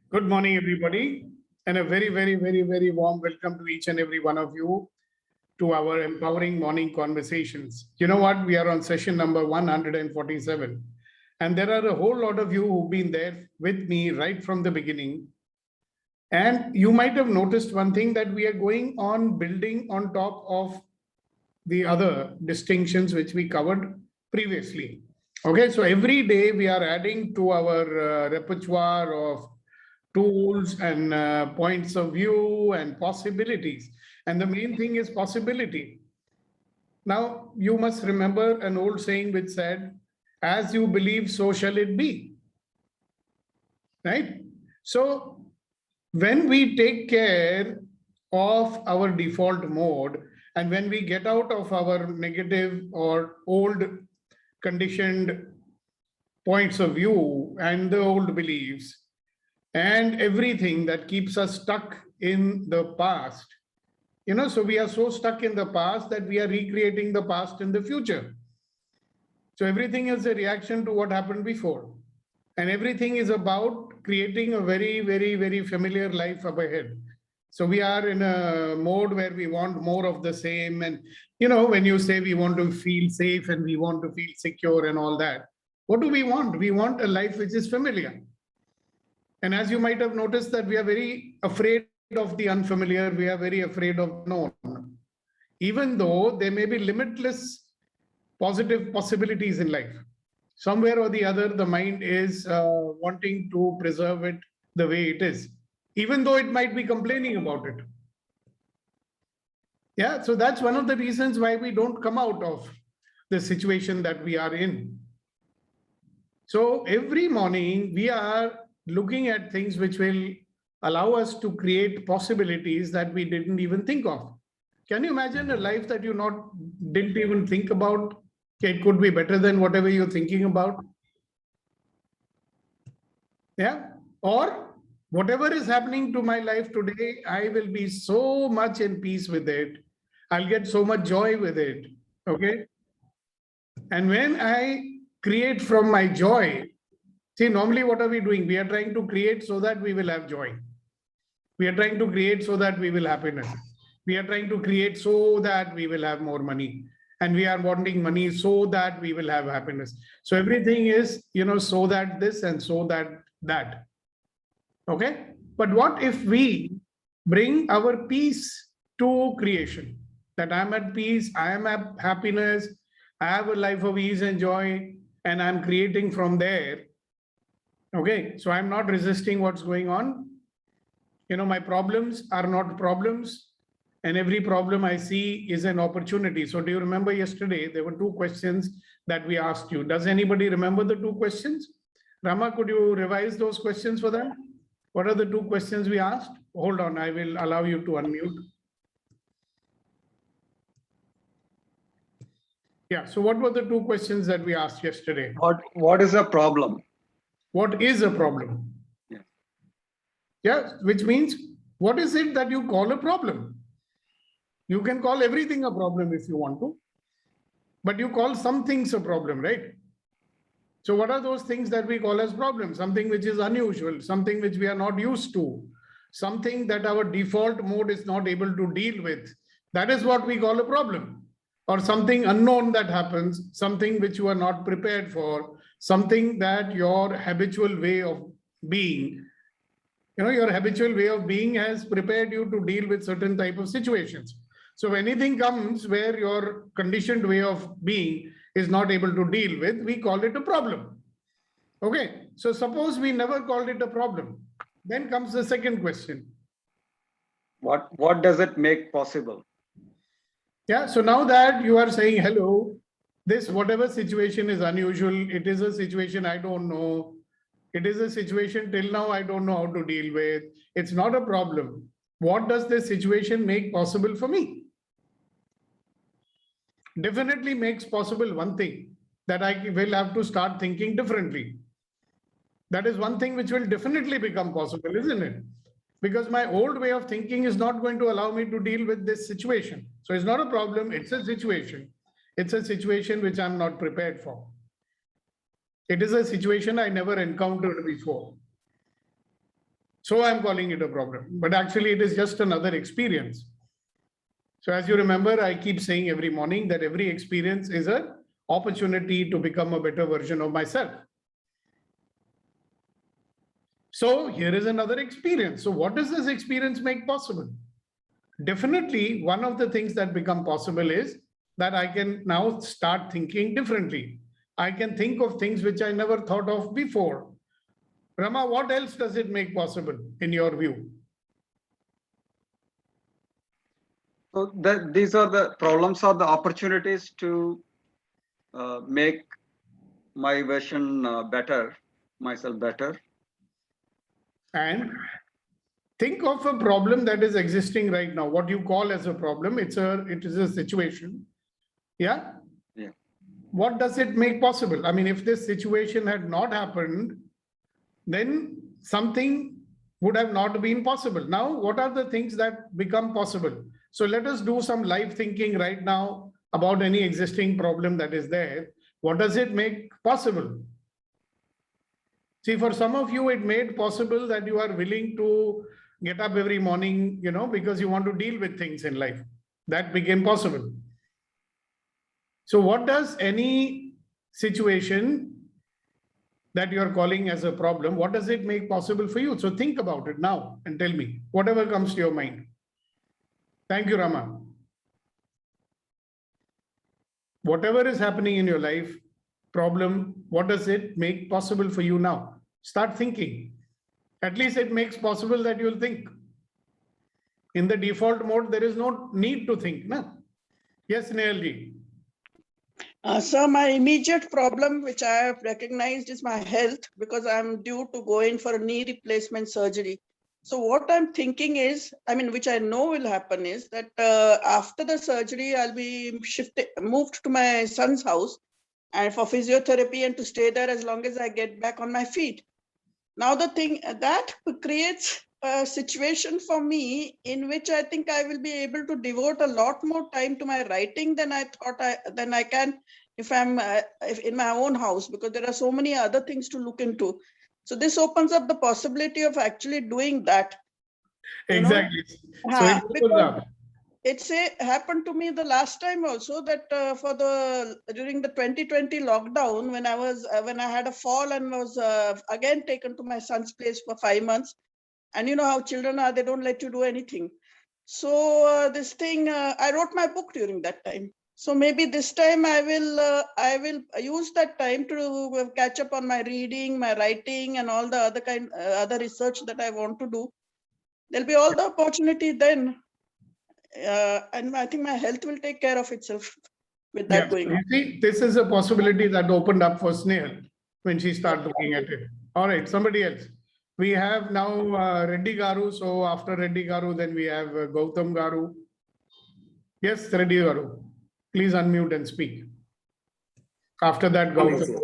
Good morning, everybody, and a very warm welcome to each and every one of you to our empowering morning conversations. You know what? We are on session number 147, and there are a whole lot of you who've been there with me right from the beginning. And you might have noticed one thing that we are going on building on top of the other distinctions which we covered previously. Okay, so every day we are adding to our repertoire of tools and points of view and possibilities. And the main thing is possibility. Now, you must remember an old saying which said, as you believe, so shall it be. Right? So, when we take care of our default mode and when we get out of our negative or old conditioned points of view and the old beliefs, and everything that keeps us stuck in the past. So we are so stuck in the past that we are recreating the past in the future. So everything is a reaction to what happened before. And everything is about creating a very familiar life up ahead. So we are in a mode where we want more of the same. And, when you say we want to feel safe and we want to feel secure and all that, what do we want? We want a life which is familiar. And as you might have noticed that we are very afraid of the unfamiliar, we are very afraid of known. Even though there may be limitless positive possibilities in life, somewhere or the other, the mind is wanting to preserve it the way it is, even though it might be complaining about it. Yeah, so that's one of the reasons why we don't come out of the situation that we are in. So every morning we are looking at things which will allow us to create possibilities that we didn't even think of. Can you imagine a life that you didn't even think about? It could be better than whatever you're thinking about. Yeah. Or whatever is happening to my life today, I will be so much in peace with it. I'll get so much joy with it. Okay. And when I create from my joy, see, normally what are we doing? We are trying to create so that we will have joy. We are trying to create so that we will have happiness. We are trying to create so that we will have more money. And we are wanting money so that we will have happiness. So everything is, so that this and so that that. Okay. But what if we bring our peace to creation? That I'm at peace, I am at happiness, I have a life of ease and joy, and I'm creating from there. Okay, so I'm not resisting what's going on. My problems are not problems, and every problem I see is an opportunity. So do you remember yesterday, there were two questions that we asked you. Does anybody remember the two questions? Rama, could you revise those questions for them? What are the two questions we asked? Hold on, I will allow you to unmute. Yeah, so what were the two questions that we asked yesterday? What is a problem? What is a problem? Yeah, which means what is it that you call a problem? You can call everything a problem if you want to, but you call some things a problem, right? So what are those things that we call as problems? Something which is unusual, something which we are not used to, something that our default mode is not able to deal with. That is what we call a problem. Or something unknown that happens, something which you are not prepared for, something that your habitual way of being, your habitual way of being has prepared you to deal with certain type of situations. So if anything comes where your conditioned way of being is not able to deal with, we call it a problem. Okay, so suppose we never called it a problem. Then comes the second question. What does it make possible? Yeah, so now that you are saying, hello, this whatever situation is unusual, it is a situation I don't know. It is a situation till now I don't know how to deal with. It's not a problem. What does this situation make possible for me? Definitely makes possible one thing, that I will have to start thinking differently. That is one thing which will definitely become possible, isn't it? Because my old way of thinking is not going to allow me to deal with this situation. So it's not a problem, it's a situation. It's a situation which I'm not prepared for. It is a situation I never encountered before. So I'm calling it a problem, but actually it is just another experience. So as you remember, I keep saying every morning that every experience is an opportunity to become a better version of myself. So here is another experience. So what does this experience make possible? Definitely, one of the things that become possible is that I can now start thinking differently. I can think of things which I never thought of before. Rama, what else does it make possible in your view? So these are the problems or the opportunities to make my version better, myself better. And think of a problem that is existing right now. What you call as a problem, it is a situation. Yeah. Yeah. What does it make possible? I mean, if this situation had not happened, then something would have not been possible. Now, what are the things that become possible? So let us do some live thinking right now about any existing problem that is there. What does it make possible? See, for some of you, it made possible that you are willing to get up every morning, because you want to deal with things in life. That became possible. So what does any situation that you are calling as a problem, what does it make possible for you? So think about it now and tell me, whatever comes to your mind. Thank you, Rama. Whatever is happening in your life, problem, what does it make possible for you now? Start thinking. At least it makes possible that you'll think. In the default mode, there is no need to think. No? Yes, Nehalji. So my immediate problem, which I have recognized, is my health, because I'm due to go in for a knee replacement surgery. So what I'm thinking is, which I know will happen is that after the surgery, I'll be moved to my son's house and for physiotherapy and to stay there as long as I get back on my feet. Now the thing that creates a situation for me in which I think I will be able to devote a lot more time to my writing than I thought than I can if I'm in my own house, because there are so many other things to look into. So this opens up the possibility of actually doing that. Exactly. So it opens up. It's happened to me the last time also that during the 2020 lockdown, when I had a fall and was again taken to my son's place for 5 months, and you know how children are, they don't let you do anything. So this thing, I wrote my book during that time. So maybe this time I will use that time to catch up on my reading, my writing, and all the other research that I want to do. There'll be all the opportunity then. And I think my health will take care of itself with that going on. You see, this is a possibility that opened up for Snehal when she started looking at it. All right, somebody else. We have now Reddy Garu. So after Reddy Garu, then we have Gautam Garu. Yes, Reddy Garu. Please unmute and speak. After that, Gautam.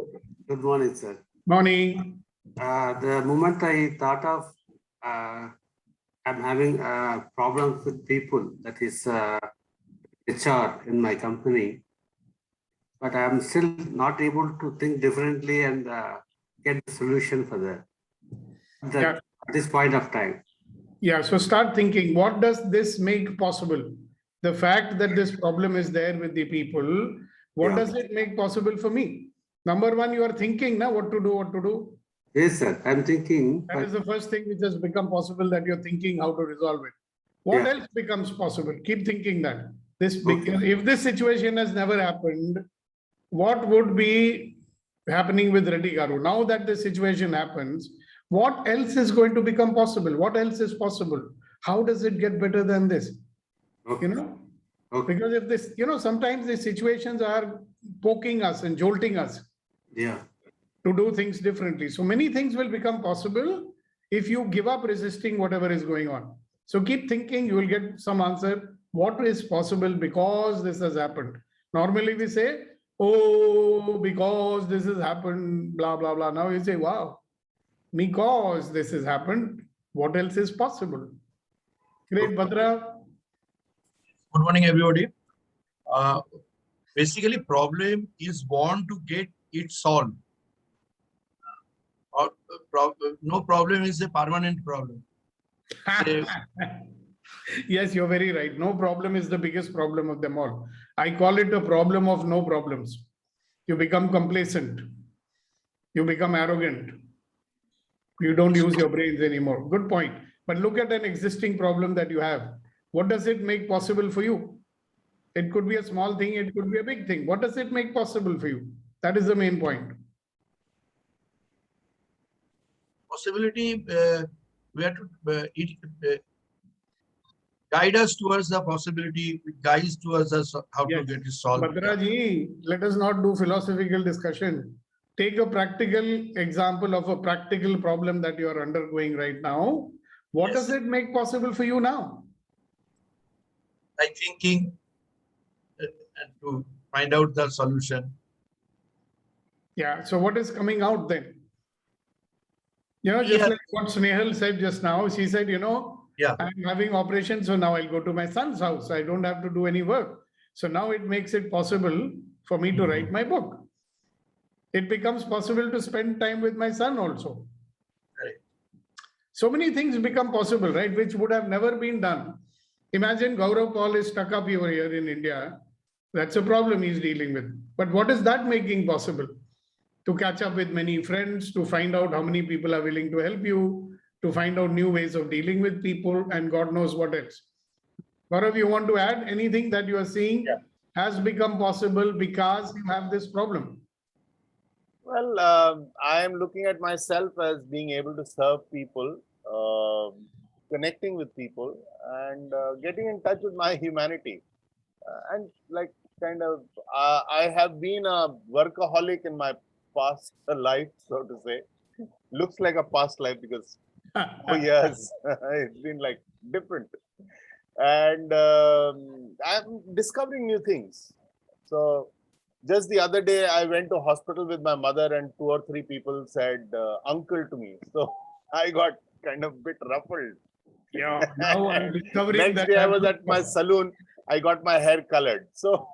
Good morning, sir. Morning. The moment I thought of I'm having problems with people, that is HR in my company, but I'm still not able to think differently and get the solution for that at this point of time. Yeah, so start thinking, what does this make possible? The fact that this problem is there with the people, what does it make possible for me? Number one, you are thinking now what to do. Yes, sir. I'm thinking. That is the first thing which has become possible, that you're thinking how to resolve it. What else becomes possible? Keep thinking that. If this situation has never happened, what would be happening with Reddy Garu? Now that this situation happens, what else is going to become possible? What else is possible? How does it get better than this? Because if this, sometimes these situations are poking us and jolting us. To do things differently. So many things will become possible if you give up resisting whatever is going on. So keep thinking, you will get some answer. What is possible because this has happened? Normally we say, oh, because this has happened, blah, blah, blah. Now you say, wow, because this has happened, what else is possible? Great, Bhadra. Good morning, everybody. Basically, problem is born to get it solved. No problem is a permanent problem. Yes, you're very right. No problem is the biggest problem of them all. I call it a problem of no problems. You become complacent. You become arrogant. You don't use your brains anymore. Good point. But look at an existing problem that you have. What does it make possible for you? It could be a small thing, it could be a big thing. What does it make possible for you? That is the main point. Possibility, we have to guide us towards the possibility, guides towards us how to Yes. get it solved. Bhadraji, let us not do philosophical discussion. Take a practical example of a practical problem that you are undergoing right now. What Yes. does it make possible for you now? Like thinking and to find out the solution. Yeah. So what is coming out then? Just Yeah. like what Snehal said just now, she said, Yeah. I'm having operation, so now I'll go to my son's house. I don't have to do any work. So now it makes it possible for me to write my book. It becomes possible to spend time with my son also. Right. So many things become possible, right? Which would have never been done. Imagine Gaurav Paul is stuck up over here in India. That's a problem he's dealing with. But what is that making possible? To catch up with many friends, to find out how many people are willing to help you, to find out new ways of dealing with people, and God knows what else. Gaurav, you want to add anything that you are seeing has become possible because you have this problem? Well, I am looking at myself as being able to serve people, connecting with people, and getting in touch with my humanity. And like I have been a workaholic in my past life, so to say. Looks like a past life because for years it's been like different. And I'm discovering new things. So just the other day, I went to hospital with my mother, and 2 or 3 people said uncle to me. So I got kind of a bit ruffled. Yeah, now I'm discovering Next that day, I was at my salon. I got my hair colored. So,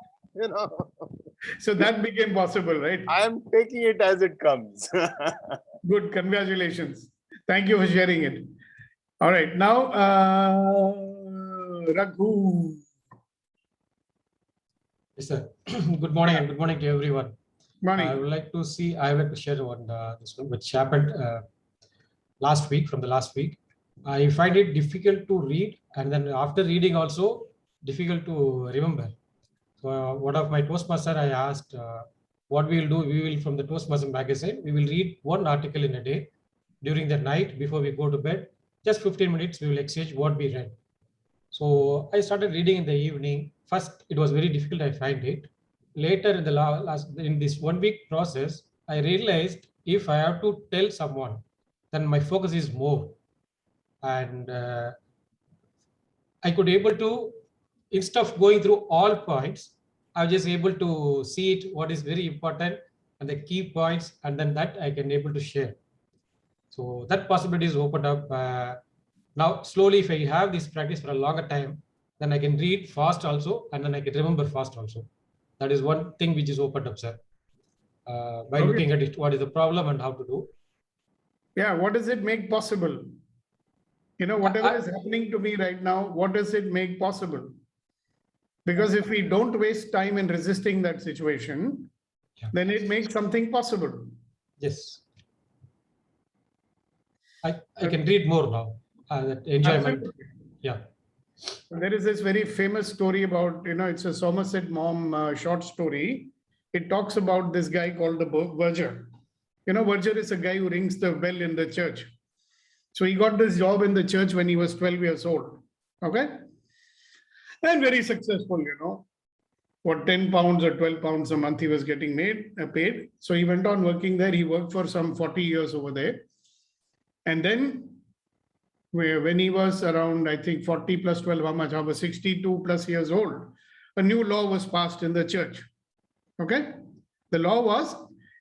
So that became possible, right? I'm taking it as it comes. Good, congratulations. Thank you for sharing it. All right, now Raghu. Yes, sir. Good morning and good morning to everyone. Morning. I would like to share one this one which happened last week, from the last week. I find it difficult to read, and then after reading also difficult to remember. So one of my Toastmaster, I asked what we will do. We will, from the Toastmaster magazine, we will read one article in a day during the night before we go to bed. Just 15 minutes, we will exchange what we read. So I started reading in the evening. First, it was very difficult, I find it. Later, in this 1 week process, I realized if I have to tell someone, then my focus is more. And I could able to, instead of going through all points, I was just able to see it, what is very important and the key points, and then that I can able to share. So that possibility is opened up. Now, slowly, if I have this practice for a longer time, then I can read fast also, and then I can remember fast also. That is one thing which is opened up, sir. By looking at it, what is the problem and how to do. Yeah, what does it make possible? Whatever is happening to me right now, what does it make possible? Because if we don't waste time in resisting that situation, then it makes something possible. Yes. I can read more now. Enjoyment. Yeah. There is this very famous story about, it's a Somerset Maugham short story. It talks about this guy called the verger. Verger is a guy who rings the bell in the church. So he got this job in the church when he was 12 years old. Okay. And very successful, What 10 pounds or 12 pounds a month he was getting paid. So he went on working there. He worked for some 40 years over there. And then when he was around, I think 40 plus 12, how much? I was 62 plus years old. A new law was passed in the church. Okay. The law was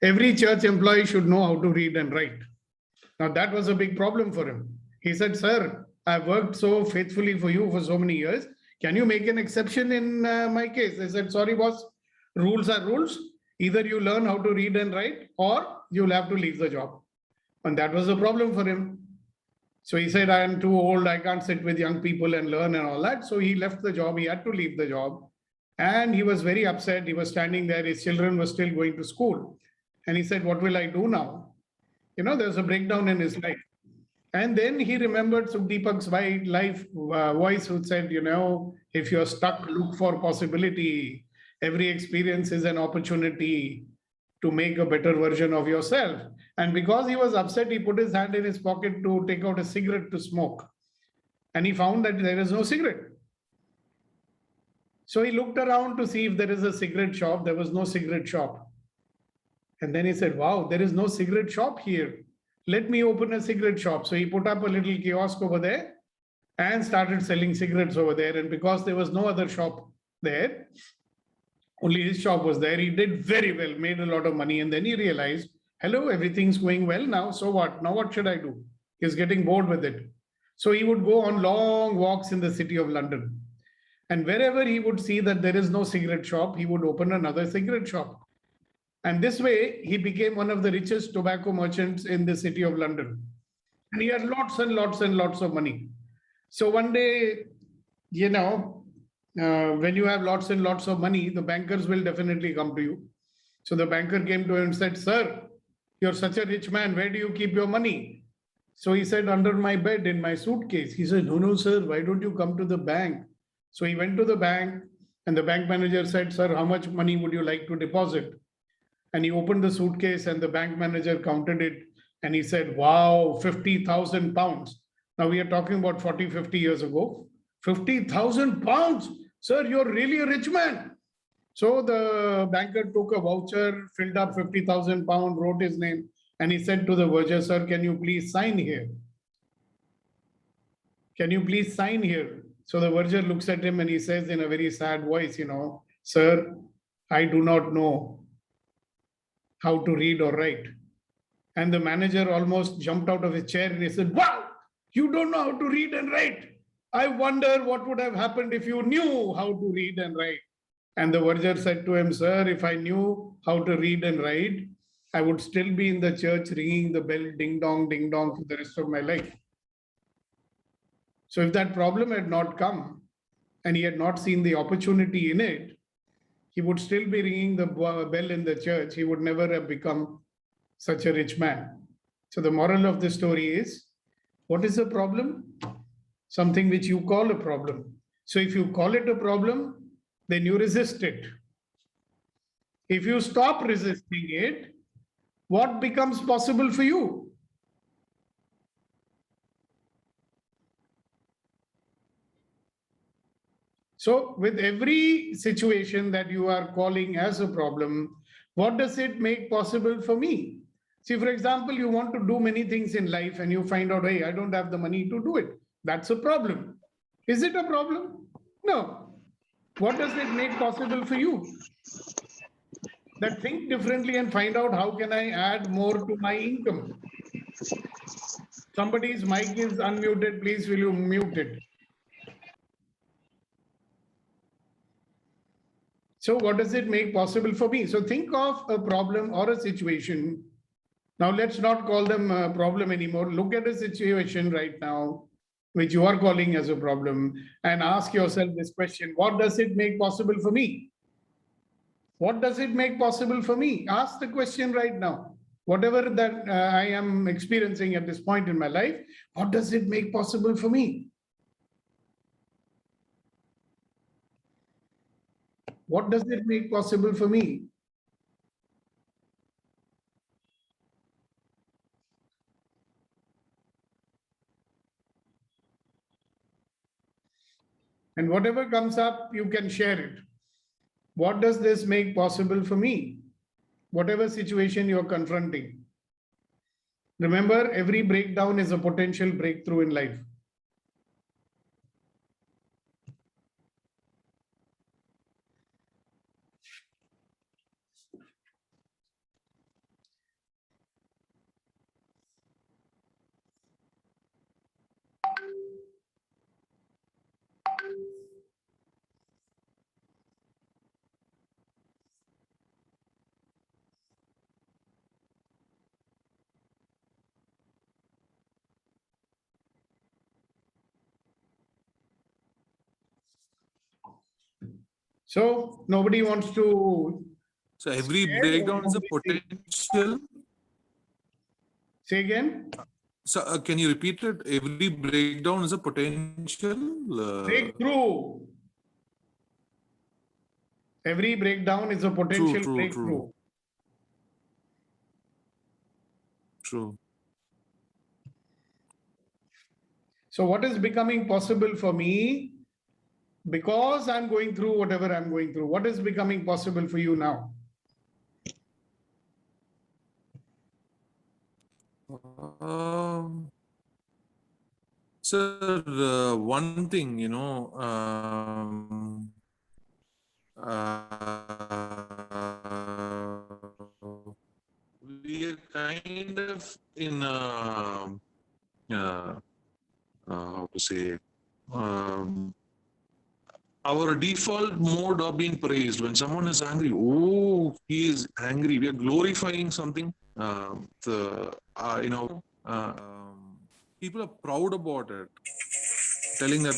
every church employee should know how to read and write. Now that was a big problem for him. He said, sir, I've worked so faithfully for you for so many years. Can you make an exception in my case? They said, sorry, boss, rules are rules. Either you learn how to read and write or you'll have to leave the job. And that was a problem for him. So he said, I am too old. I can't sit with young people and learn and all that. So he left the job. He had to leave the job. And he was very upset. He was standing there. His children were still going to school. And he said, what will I do now? There's a breakdown in his life. And then he remembered Sukhdeepak's voice who said, if you're stuck, look for possibility. Every experience is an opportunity to make a better version of yourself. And because he was upset, he put his hand in his pocket to take out a cigarette to smoke. And he found that there is no cigarette. So he looked around to see if there is a cigarette shop. There was no cigarette shop. And then he said, wow, there is no cigarette shop here. Let me open a cigarette shop. So he put up a little kiosk over there and started selling cigarettes over there. And because there was no other shop there, only his shop was there, he did very well, made a lot of money. And then he realized, hello, everything's going well now. So what? Now what should I do? He's getting bored with it. So he would go on long walks in the city of London. And wherever he would see that there is no cigarette shop, he would open another cigarette shop. And this way, he became one of the richest tobacco merchants in the city of London. And he had lots and lots and lots of money. So one day, when you have lots and lots of money, the bankers will definitely come to you. So the banker came to him and said, sir, you're such a rich man. Where do you keep your money? So he said, under my bed in my suitcase. He said, no, sir, why don't you come to the bank? So he went to the bank and the bank manager said, sir, how much money would you like to deposit? And he opened the suitcase and the bank manager counted it. And he said, wow, 50,000 pounds. Now we are talking about 40, 50 years ago. 50,000 pounds. Sir, you're really a rich man. So the banker took a voucher, filled up 50,000 pounds, wrote his name. And he said to the verger, sir, can you please sign here? Can you please sign here? So the verger looks at him and he says in a very sad voice, sir, I do not know how to read or write. And the manager almost jumped out of his chair and he said, wow, you don't know how to read and write. I wonder what would have happened if you knew how to read and write. And the verger said to him, sir, if I knew how to read and write, I would still be in the church ringing the bell, ding dong, for the rest of my life. So if that problem had not come and he had not seen the opportunity in it, he would still be ringing the bell in the church. He would never have become such a rich man. So the moral of the story is, what is a problem? Something which you call a problem. So if you call it a problem, then you resist it. If you stop resisting it, what becomes possible for you? So with every situation that you are calling as a problem, what does it make possible for me? See, for example, you want to do many things in life and you find out, hey, I don't have the money to do it. That's a problem. Is it a problem? No. What does it make possible for you? That think differently and find out how can I add more to my income. Somebody's mic is unmuted. Please, will you mute it? So what does it make possible for me? So think of a problem or a situation. Now let's not call them a problem anymore. Look at a situation right now, which you are calling as a problem, and ask yourself this question: what does it make possible for me? What does it make possible for me? Ask the question right now. Whatever that I am experiencing at this point in my life, what does it make possible for me? What does it make possible for me? And whatever comes up, you can share it. What does this make possible for me? Whatever situation you're confronting. Remember, every breakdown is a potential breakthrough in life. So nobody wants to So every share breakdown is a what they think. potential. Say again. So can you repeat it? Every breakdown is a potential. Breakthrough. Every breakdown is a potential True. breakthrough. True. So what is becoming possible for me because I'm going through whatever I'm going through? What is becoming possible for you now? Sir, one thing, we are kind of in how to say, our default mode of being praised. When someone is angry, oh, he is angry. We are glorifying something. People are proud about it, telling that,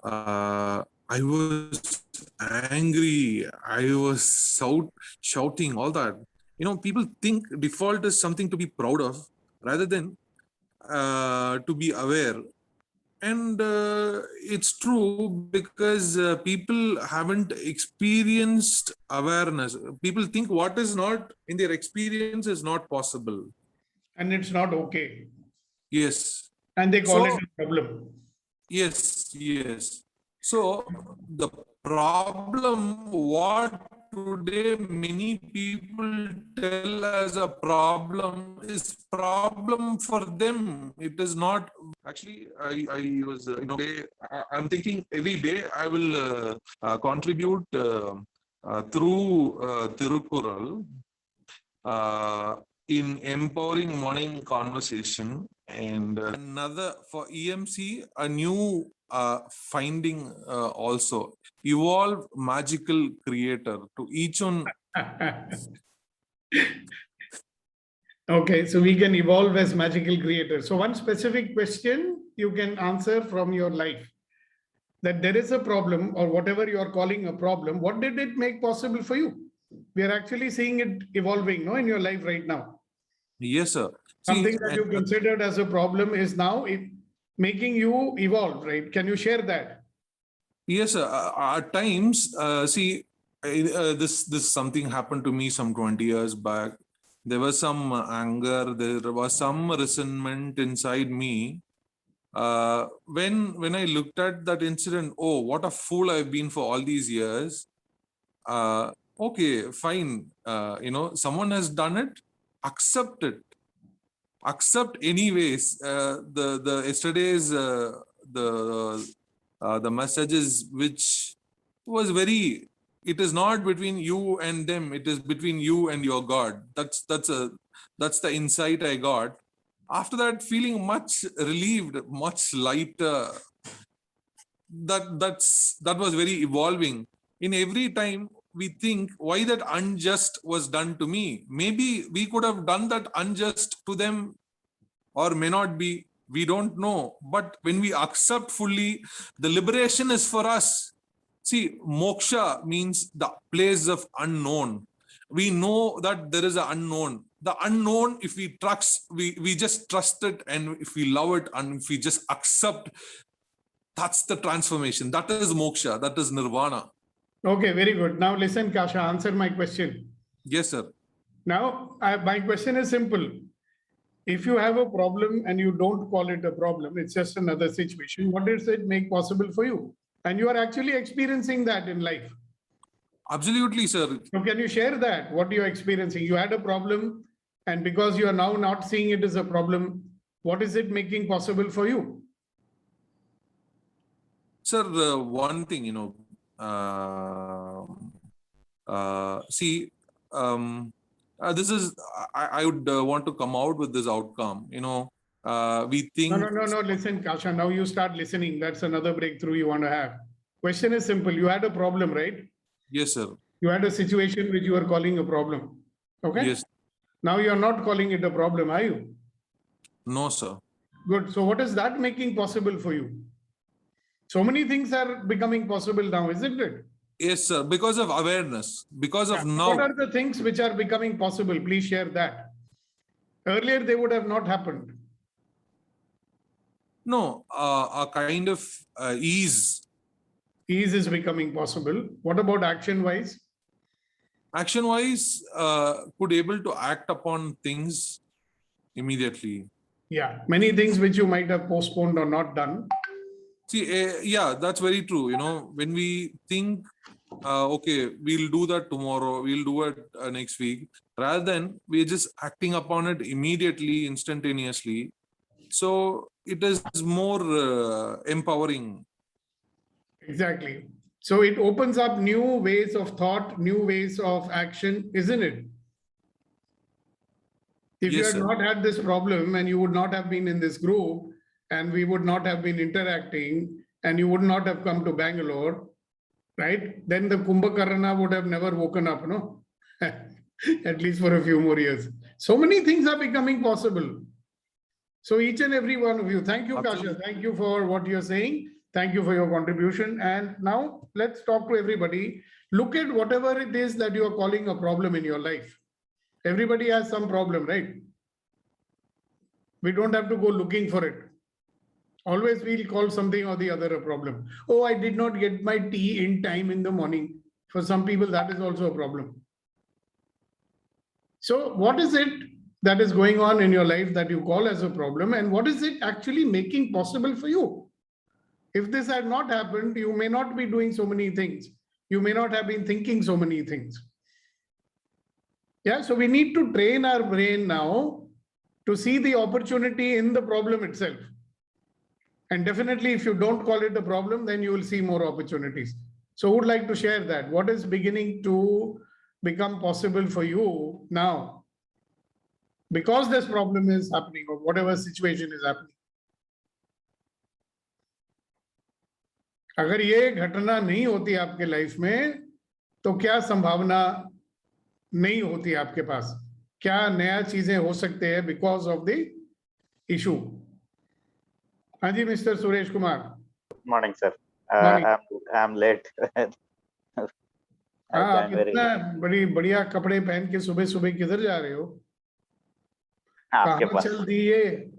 I was angry, I was shouting, all that. People think default is something to be proud of rather than to be aware. And it's true because people haven't experienced awareness. People think what is not in their experience is not possible. And it's not okay. Yes. And they call it a problem. Yes. So the problem, what today many people tell as a problem, is problem for them. It is not. Actually, I was, I'm thinking every day I will contribute through Tirukkural in empowering morning conversation. And another for EMC, a new finding also, evolve magical creator to each one. Okay, so we can evolve as magical creators. So one specific question you can answer from your life, that there is a problem or whatever you are calling a problem, what did it make possible for you? We are actually seeing it evolving, no, in your life right now. Yes, sir. Something that you considered as a problem is now making you evolve, right? Can you share that? Yes, sir. At times, this something happened to me some 20 years back. There was some anger, there was some resentment inside me. When I looked at that incident, oh, what a fool I've been for all these years. Okay, fine. Someone has done it. Accept it. Accept anyways. The yesterday's the messages which was very. It is not between you and them. It is between you and your God. That's the insight I got. After that, feeling much relieved, much lighter. That was very evolving. In every time we think why that unjust was done to me. Maybe we could have done that unjust to them, or may not be. We don't know. But when we accept fully, the liberation is for us. See, moksha means the place of unknown. We know that there is an unknown. The unknown, if we trust, we just trust it, and if we love it, and if we just accept, that's the transformation. That is moksha. That is nirvana. Okay, very good. Now listen, Kasha, answer my question. Yes, sir. Now, my question is simple. If you have a problem and you don't call it a problem, it's just another situation, what does it make possible for you? And you are actually experiencing that in life. Absolutely, sir. So can you share that, what you're experiencing? You had a problem, and because you are now not seeing it as a problem, what is it making possible for you? Sir, one thing, this is, I would want to come out with this outcome. We think. No. Listen, Kasha, now you start listening. That's another breakthrough you want to have. Question is simple. You had a problem, right? Yes, sir. You had a situation which you are calling a problem. Okay? Yes. Now you are not calling it a problem, are you? No, sir. Good. So what is that making possible for you? So many things are becoming possible now, isn't it? Yes, sir. Because of awareness, because of What now. are the things which are becoming possible? Please share that. Earlier, they would have not happened. No, a kind of ease. Ease is becoming possible. What about action-wise? Action-wise, could able to act upon things immediately. Yeah, many things which you might have postponed or not done. See, yeah, that's very true. You know, when we think, okay, we'll do that tomorrow, we'll do it next week, rather than we're just acting upon it immediately, instantaneously. So it is more empowering. Exactly. So it opens up new ways of thought, new ways of action, isn't it? If you Yes, had sir. not had this problem and you would not have been in this group and we would not have been interacting and you would not have come to Bangalore, right? Then the Kumbhakarna would have never woken up, no? At least for a few more years. So many things are becoming possible. So each and every one of you, thank you, Absolutely. Kasha. Thank you for what you're saying. Thank you for your contribution. And now let's talk to everybody. Look at whatever it is that you are calling a problem in your life. Everybody has some problem, right? We don't have to go looking for it. Always we'll call something or the other a problem. Oh, I did not get my tea in time in the morning. For some people, that is also a problem. So what is it that is going on in your life that you call as a problem, and what is it actually making possible for you? If this had not happened, you may not be doing so many things. You may not have been thinking so many things. Yeah, so we need to train our brain now to see the opportunity in the problem itself. And definitely, if you don't call it a problem, then you will see more opportunities. So, who would like to share that? What is beginning to become possible for you now? Because this problem is happening, or whatever situation is happening. अगर ये घटना नहीं होती आपके life में, तो क्या संभावना नहीं होती आपके पास? क्या नया चीजें हो सकते हैं because of the issue? हाँ जी, mister Suresh Kumar. Morning, sir. Morning. I'm late. हाँ, आप इतना बड़ी बढ़िया कपड़े पहन के सुबह सुबह किधर जा रहे हो? आपके कहाँ पास चल दिए?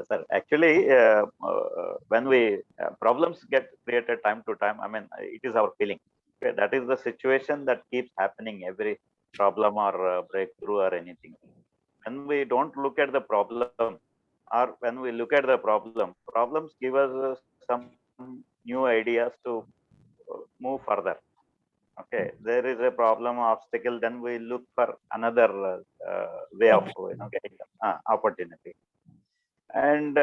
sir, actually, when we problems get created time to time, I mean, it is our feeling. Okay, that is the situation that keeps happening every problem or breakthrough or anything. When we don't look at the problem, or when we look at the problems give us some new ideas to move further. Okay, there is a problem, obstacle, then we look for another way of getting opportunity. And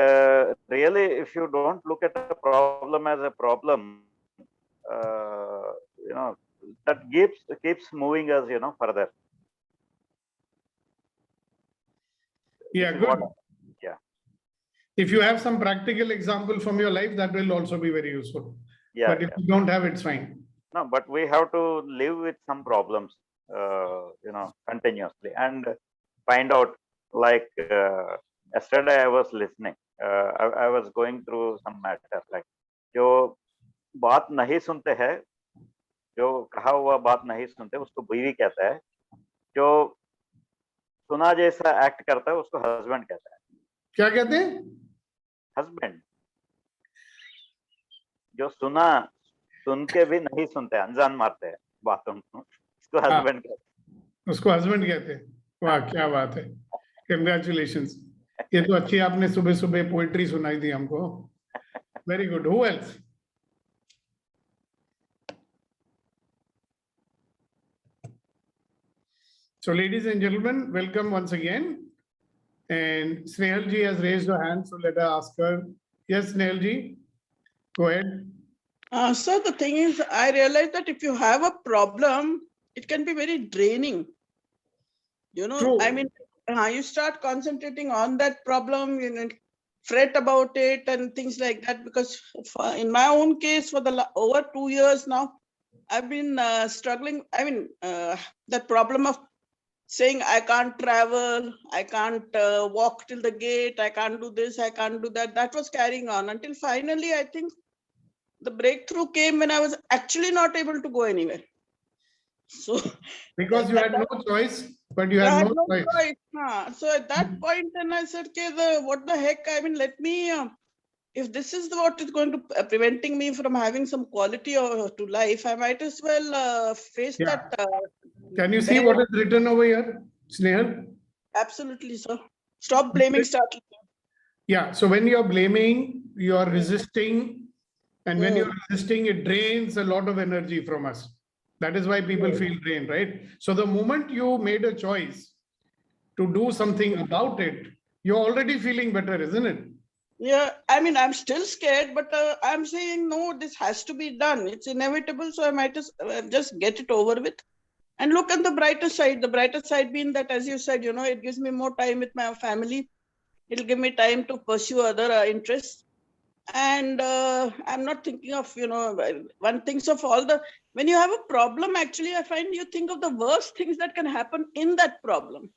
really, if you don't look at a problem as a problem, that keeps moving us, further. Yeah, This is good. Yeah. If you have some practical example from your life, that will also be very useful. Yeah. But if you don't have, it's fine. No, but we have to live with some problems, continuously and find out. Like yesterday, I was listening. I was going through some matter, like जो बात नहीं सुनते हैं, जो कहा हुआ बात नहीं सुनते, उसको बीवी कहता है. जो सुना जैसा एक्ट करता है, उसको हस्बैंड कहता है. क्या कहते हैं? हस्बैंड. जो सुन के भी नहीं सुनते, अनजान मारते हैं बातों को, उसको हस्बैंड कहते हैं. उसको हस्बैंड कहते हैं. वाह, क्या बात है. Congratulations. ये तो अच्छी आपने सुबह सुबह पोएट्री सुनाई दी हमको. Very good. Who else? So, ladies and gentlemen, welcome once again. And Snehal ji has raised her hand, so let her ask her. Yes, Snehal ji, go ahead. So the thing is, I realized that if you have a problem, it can be very draining. True. I mean, you start concentrating on that problem, fret about it and things like that. Because in my own case, for the over 2 years now, I've been struggling. I mean, that problem of saying, I can't travel, I can't walk till the gate, I can't do this, I can't do that. That was carrying on until finally, I think the breakthrough came when I was actually not able to go anywhere. So Because you at had that no choice, but you I had had no no choice. choice. So at that point, then I said, okay, what the heck? I mean, let me, if this is what is going to preventing me from having some quality to life, I might as well face Yeah. that. Can you see Bear. what is written over here, Snehal? Absolutely, sir. Stop blaming, start. Yeah. So when you're blaming, you are resisting. And when you're resisting, it drains a lot of energy from us. That is why people feel drained, right? So the moment you made a choice to do something about it, you're already feeling better, isn't it? Yeah, I mean, I'm still scared, but I'm saying, no, this has to be done. It's inevitable. So I might just get it over with and look at the brighter side. The brighter side being that, as you said, it gives me more time with my family. It'll give me time to pursue other interests. And I'm not thinking of, one thinks of when you have a problem, actually, I find you think of the worst things that can happen in that problem.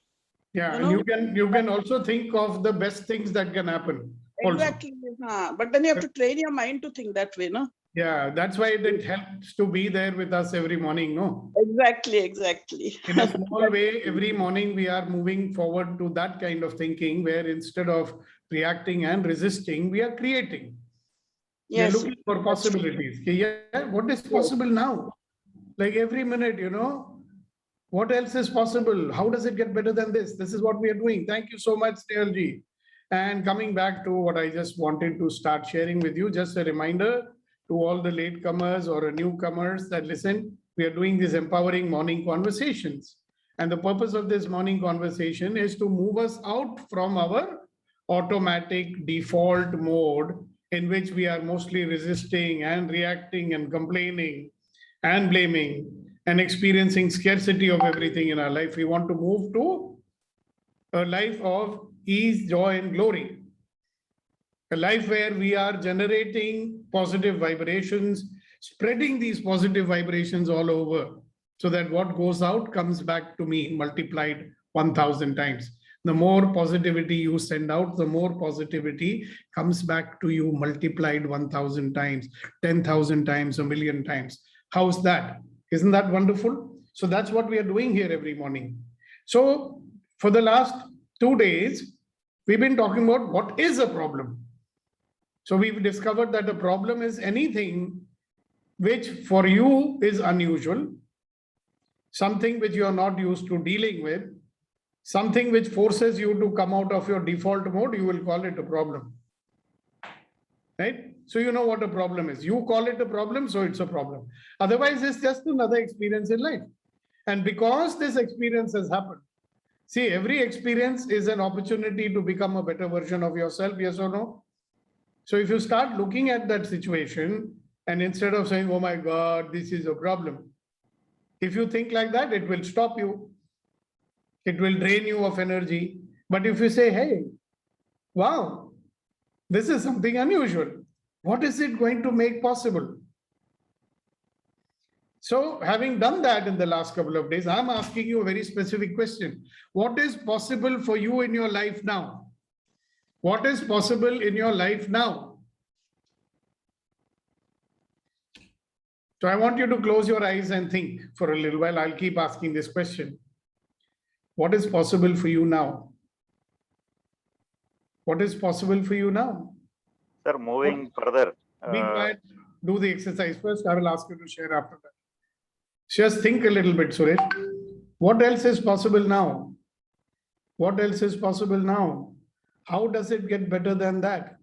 Yeah, You and know? you can also think of the best things that can happen. Exactly. But then you have to train your mind to think that way, no? Yeah, that's why it helps to be there with us every morning, no? Exactly. In a small way, every morning we are moving forward to that kind of thinking where instead of reacting and resisting, we are creating. We are Yes. looking for possibilities. Okay, yeah, what is possible now? Like every minute, what else is possible? How does it get better than this? This is what we are doing. Thank you so much, Snehal. And coming back to what I just wanted to start sharing with you, just a reminder to all the latecomers or newcomers that listen, we are doing these empowering morning conversations. And the purpose of this morning conversation is to move us out from our automatic default mode in which we are mostly resisting and reacting and complaining and blaming and experiencing scarcity of everything in our life. We want to move to a life of ease, joy, and glory. A life where we are generating positive vibrations, spreading these positive vibrations all over, so that what goes out comes back to me multiplied 1,000 times. The more positivity you send out, the more positivity comes back to you multiplied 1,000 times, 10,000 times, a million times. How's that? Isn't that wonderful? So that's what we are doing here every morning. So for the last 2 days, we've been talking about what is a problem. So we've discovered that a problem is anything which for you is unusual, something which you are not used to dealing with, something which forces you to come out of your default mode, you will call it a problem. Right? So you know what a problem is. You call it a problem, so it's a problem. Otherwise, it's just another experience in life. And because this experience has happened, see, every experience is an opportunity to become a better version of yourself, yes or no? So if you start looking at that situation and instead of saying, oh my God, this is a problem, if you think like that, it will stop you. It will drain you of energy. But if you say, hey, wow, this is something unusual. What is it going to make possible? So having done that in the last couple of days, I'm asking you a very specific question. What is possible for you in your life now? What is possible in your life now? So I want you to close your eyes and think for a little while. I'll keep asking this question. What is possible for you now? What is possible for you now? Sir, moving further. Be quiet. Do the exercise first. I will ask you to share after that. Just think a little bit, Suresh. What else is possible now? What else is possible now? How does it get better than that?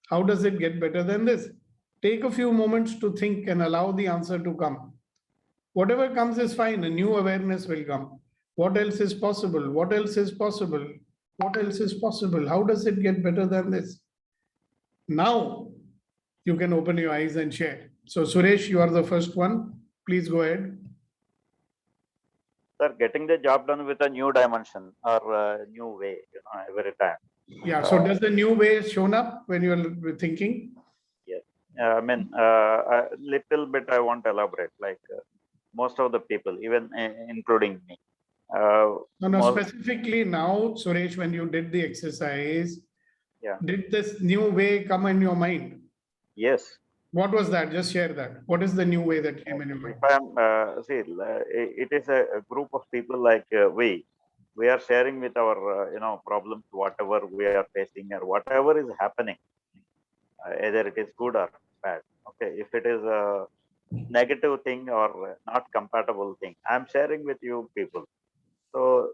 How does it get better than this? Take a few moments to think and allow the answer to come. Whatever comes is fine. A new awareness will come. What else is possible? What else is possible? What else is possible? How does it get better than this? Now you can open your eyes and share. So Suresh, you are the first one. Please go ahead. Sir, getting the job done with a new dimension or a new way, every time. Yeah. So does the new way shown up when you're thinking? Yes. I mean, a little bit I want to elaborate, like most of the people, even including me, No, no, More- specifically now, Suresh, when you did the exercise, Yeah. did this new way come in your mind? Yes. What was that? Just share that. What is the new way that came in your mind? If I'm see, it is a group of people like we are sharing with our problems, whatever we are facing or whatever is happening, either it is good or bad. Okay, if it is a negative thing or not compatible thing, I'm sharing with you people. So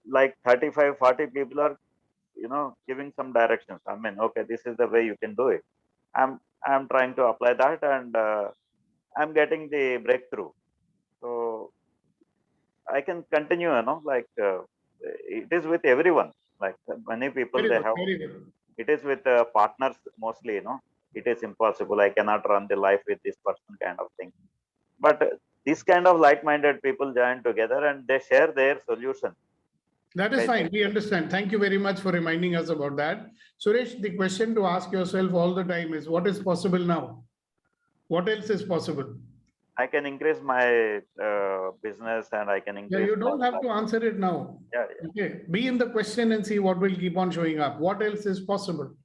like 35, 40 people are giving some directions. I mean, okay, this is the way you can do it. I'm trying to apply that, and I'm getting the breakthrough. So I can continue, like it is with everyone. Like many people, Very they good, have. very good. It is with partners mostly. It is impossible. I cannot run the life with this person, kind of thing. But this kind of like-minded people join together and they share their solution. That is Okay. fine. We understand. Thank you very much for reminding us about that. Suresh, the question to ask yourself all the time is, what is possible now? What else is possible? I can increase my business and I can Yeah, increase. you don't my have to answer it now. Yeah, Okay. Be in the question and see what will keep on showing up. What else is possible?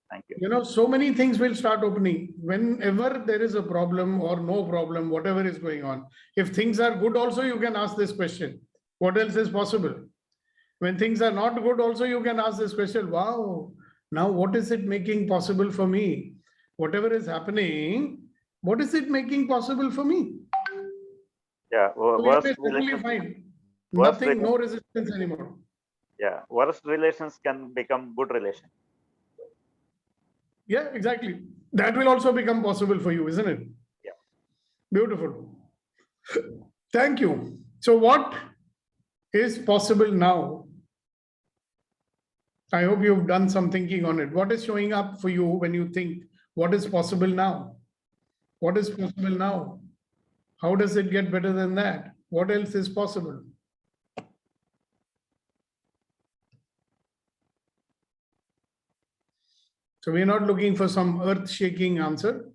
thank you. So many things will start opening. Whenever there is a problem or no problem, whatever is going on, if things are good also, you can ask this question. What else is possible? When things are not good also, you can ask this question. Wow, now what is it making possible for me? Whatever is happening, what is it making possible for me? Yeah, So you may suddenly find nothing, no resistance anymore. Yeah, worst relations can become good relations. Yeah, exactly. That will also become possible for you, isn't it? Yeah. Beautiful. Thank you. So what is possible now? I hope you've done some thinking on it. What is showing up for you when you think, what is possible now? What is possible now? How does it get better than that? What else is possible? So we're not looking for some earth-shaking answer.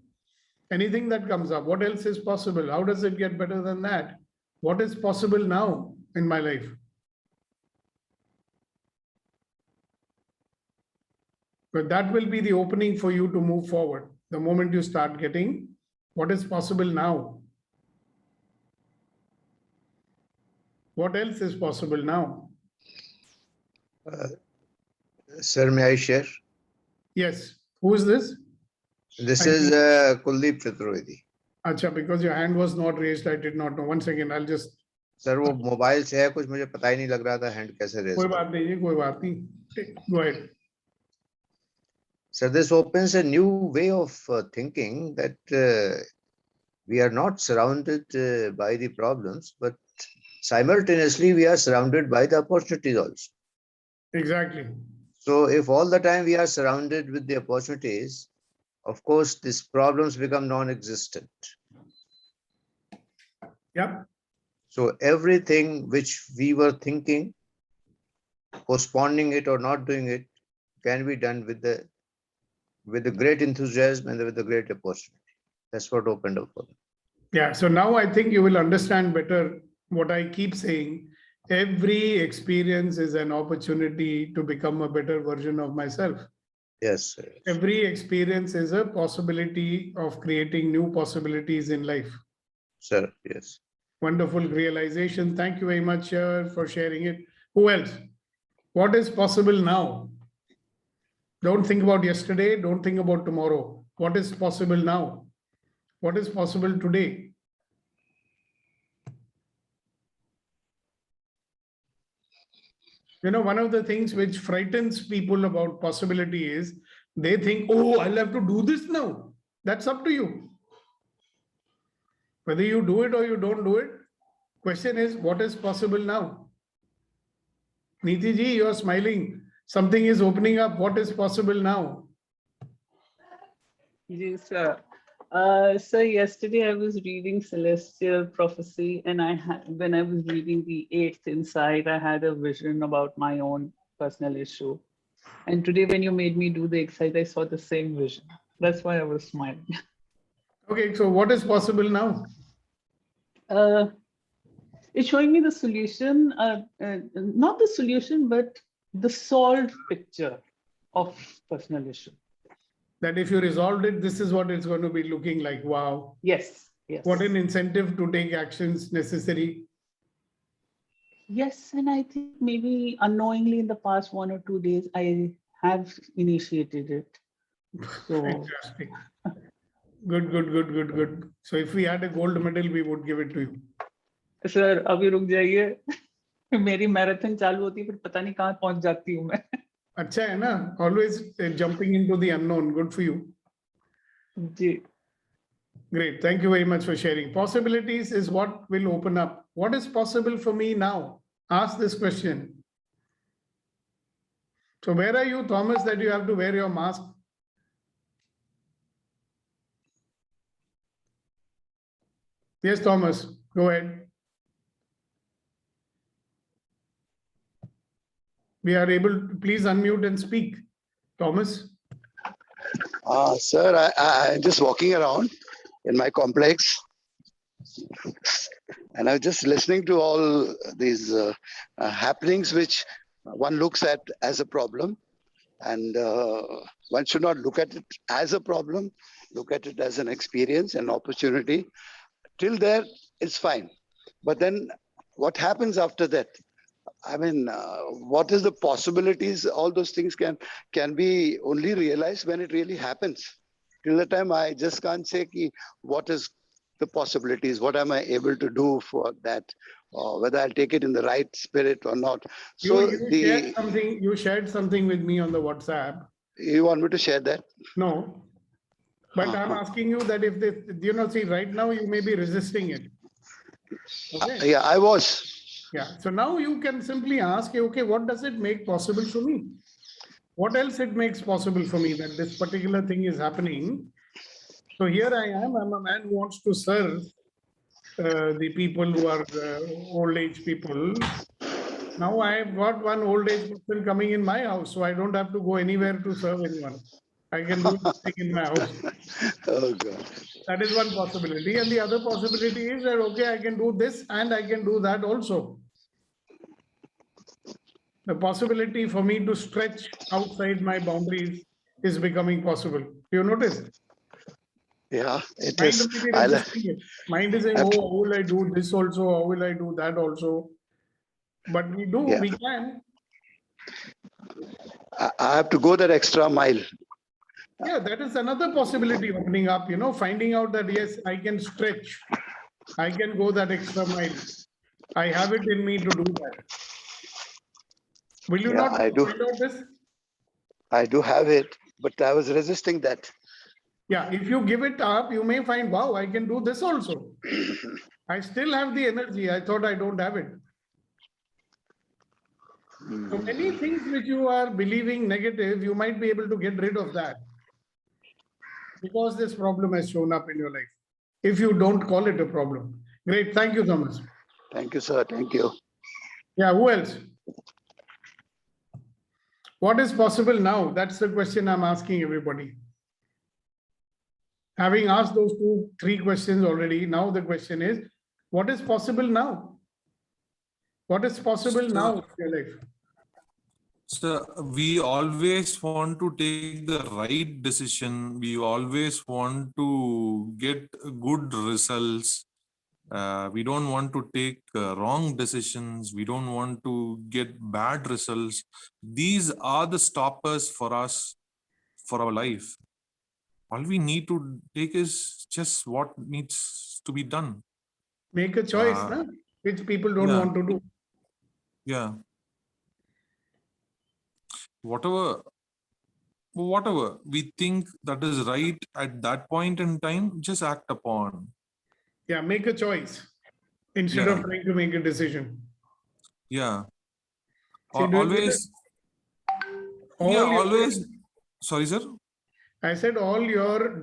Anything that comes up, what else is possible? How does it get better than that? What is possible now in my life? But that will be the opening for you to move forward. The moment you start getting what is possible now. What else is possible now? Sir, may I share? Yes. Who is this? This I is think- Kuldeep Chaturvedi. Acha, because your hand was not raised, I did not know. One second, I'll just. Sir वो mobile से है कुछ मुझे पता ही नहीं लग रहा था हैंड कैसे रेज कोई बात नहीं जी, कोई बात नहीं. Go ahead. So this opens a new way of thinking that we are not surrounded by the problems, but simultaneously we are surrounded by the opportunities also. Exactly. So if all the time we are surrounded with the opportunities, of course, these problems become non-existent. Yeah. So everything which we were thinking, postponing it or not doing it, can be done with the great enthusiasm and with the great opportunity. That's what opened up for me. Yeah. So now I think you will understand better what I keep saying. Every experience is an opportunity to become a better version of myself. Yes, sir. Every experience is a possibility of creating new possibilities in life. Sir, yes. Wonderful realization. Thank you very much for sharing it. Who else? What is possible now? Don't think about yesterday. Don't think about tomorrow. What is possible now? What is possible today? One of the things which frightens people about possibility is they think, oh, I'll have to do this now. That's up to you. Whether you do it or you don't do it, question is, what is possible now? Niti ji, you are smiling. Something is opening up. What is possible now? Yes, sir. So yesterday I was reading Celestial Prophecy, and when I was reading the 8th Insight, I had a vision about my own personal issue. And today, when you made me do the exercise, I saw the same vision. That's why I was smiling. Okay, so what is possible now? It's showing me the solution, not the solution, but the solved picture of personal issue. That if you resolved it, this is what it's going to be looking like. Wow. Yes, yes. What an incentive to take actions necessary. Yes, and I think maybe unknowingly in the past 1 or 2 days, I have initiated it. So, Fantastic. Good, good, good, good, good. So if we had a gold medal, we would give it to you. sir, अभी रुक जाइए. मेरी marathon चालू होती है फिर पता नहीं कहाँ पहुंच जाती हूँ मैं. अच्छा है ना? Always jumping into the unknown. Good for you. Ji. Great. Thank you very much for sharing. Possibilities is what will open up. What is possible for me now? Ask this question. So where are you, Thomas, that you have to wear your mask? Yes, Thomas, go ahead. We are able to, please unmute and speak. Thomas. Sir, I'm just walking around in my complex and I'm just listening to all these happenings which one looks at as a problem, and one should not look at it as a problem, look at it as an experience, an opportunity. Till there, it's fine. But then what happens after that? I mean, what is the possibilities? All those things can be only realized when it really happens. Till the time, I just can't say what is the possibilities, what am I able to do for that, or whether I'll take it in the right spirit or not. So you shared something with me on the WhatsApp. You want me to share that? No, but I'm asking you that if they, see, right now you may be resisting it. Okay? Yeah, I was. Yeah. So now you can simply ask, okay, what does it make possible for me? What else it makes possible for me that this particular thing is happening? So here I am. I'm a man who wants to serve the people who are old age people. Now I have got one old age person coming in my house, so I don't have to go anywhere to serve anyone. I can do everything in my house. Oh God. That is one possibility. And the other possibility is that, okay, I can do this and I can do that also. The possibility for me to stretch outside my boundaries is becoming possible. You noticed? Yeah, it is. Mind is saying, oh, how will I do this also? How will I do that also? But we do, we can. I have to go that extra mile. Yeah, that is another possibility opening up, finding out that, yes, I can stretch. I can go that extra mile. I have it in me to do that. Will you not find out this? I do have it, but I was resisting that. Yeah, if you give it up, you may find, wow, I can do this also. I still have the energy. I thought I don't have it. So many things which you are believing negative, you might be able to get rid of that. Because this problem has shown up in your life. If you don't call it a problem. Great. Thank you, Thomas. Thank you, sir. Thank you. Yeah, who else? What is possible now? That's the question I'm asking everybody. Having asked those 2-3 questions already, now the question is, what is possible now? What is possible now in your life? So we always want to take the right decision. We always want to get good results. We don't want to take wrong decisions. We don't want to get bad results. These are the stoppers for us, for our life. All we need to take is just what needs to be done. Make a choice, which people don't want to do. Yeah. Whatever we think that is right at that point in time, just act upon. Yeah, make a choice instead of trying to make a decision. Yeah. See, always. Always. Sorry, sir. I said all your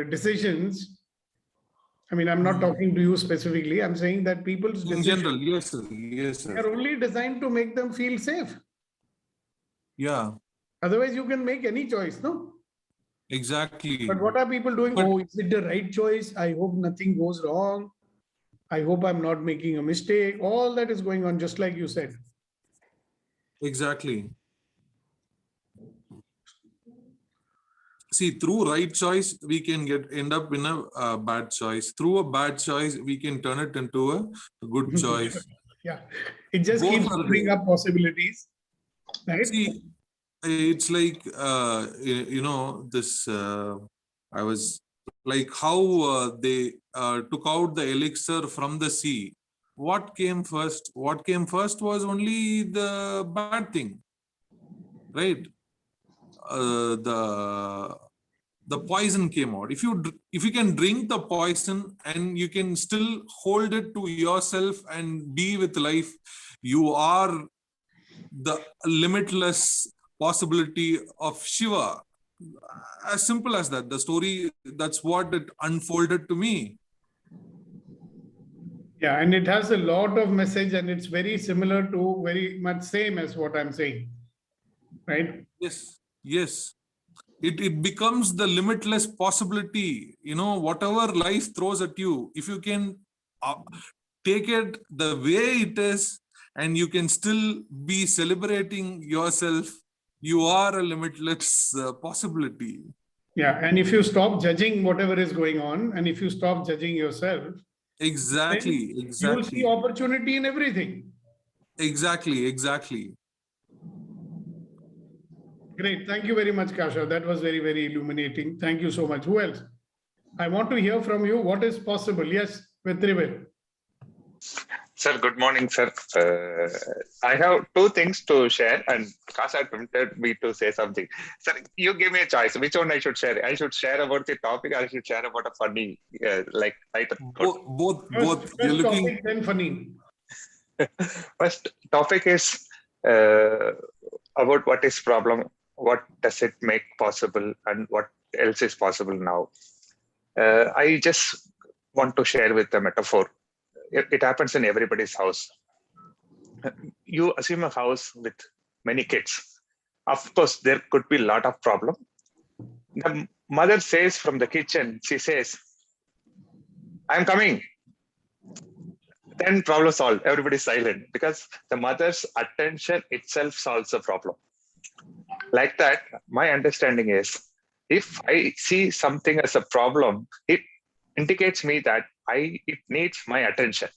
decisions. I mean, I'm not talking to you specifically. I'm saying that people's decisions. In general, yes, sir. Yes, sir. They're only designed to make them feel safe. Yeah. Otherwise, you can make any choice, no? Exactly. But what are people doing? Oh, is it the right choice? I hope nothing goes wrong. I hope I'm not making a mistake. All that is going on, just like you said. Exactly. See, through right choice, we can end up in a bad choice. Through a bad choice, we can turn it into a good choice. Yeah, it just Both keeps are opening there. up possibilities, right? See, it's like this. I was like how they took out the elixir from the sea. What came first? What came first was only the bad thing, right? The poison came out. If you can drink the poison and you can still hold it to yourself and be with life, you are the limitless possibility of Shiva. As simple as that. The story, that's what it unfolded to me. Yeah, and it has a lot of message, and it's very similar to very much same as what I'm saying, right? Yes, yes. It becomes the limitless possibility. Whatever life throws at you, if you can take it the way it is, and you can still be celebrating yourself, you are a limitless possibility. Yeah, and if you stop judging whatever is going on, and if you stop judging yourself, Exactly, then you will see exactly, opportunity in everything. exactly. Great. Thank you very much, Kasha. That was very, very illuminating. Thank you so much. Who else? I want to hear from you. What is possible? Yes, Vetrivel. Sir, good morning, sir. I have two things to share, and Kasha tempted me to say something. Sir, you give me a choice. Which one I should share? I should share about the topic, or I should share about a funny, like title. Both. First You're looking. topic, then funny. First topic is about what is problem, what does it make possible, and what else is possible now. I just want to share with a metaphor. It happens in everybody's house. You assume a house with many kids. Of course, there could be a lot of problem. The mother says from the kitchen, she says, "I'm coming." Then problem solved. Everybody's silent because the mother's attention itself solves the problem. Like that, my understanding is, if I see something as a problem, it indicates me that it needs my attention.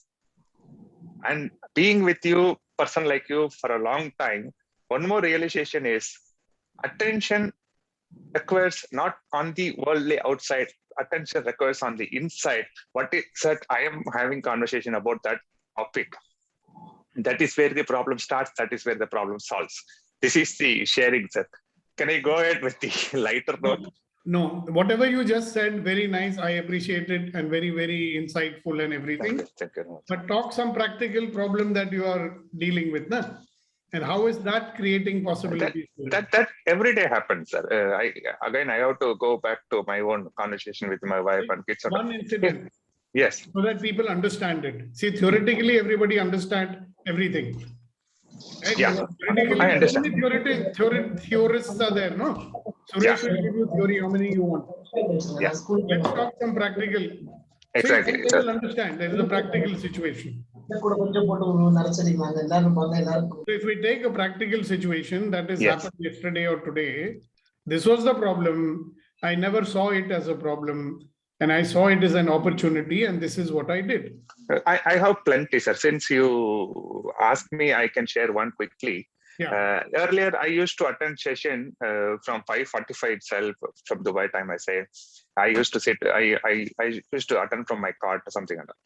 And being with you, person like you for a long time, one more realization is attention requires not on the worldly outside, attention requires on the inside. What is that I am having conversation about that topic. That is where the problem starts. That is where the problem solves. This is the sharing, sir. Can I go ahead with the lighter note? No, whatever you just said, very nice. I appreciate it and very, very insightful and everything. Thank you. But talk some practical problem that you are dealing with, na? And how is that creating possibilities? That every day happens, sir. I have to go back to my own conversation with my wife and kids. One incident. Yes. So that people understand it. See, theoretically, everybody understand everything. Right? Yeah, Theoretically, I understand. Theorists are there, no? Suresh will give you theory, how many you want. Yes. Let's talk some practical. Exactly. See, they will understand. There is a practical situation. So if we take a practical situation that has happened yesterday or today, this was the problem. I never saw it as a problem, and I saw it as an opportunity, and this is what I did. I have plenty, sir. Since you asked me, I can share one quickly. Yeah. Earlier, I used to attend session from 5:45 itself from Dubai time. I say, I used to sit. I used to attend from my cart or something like that.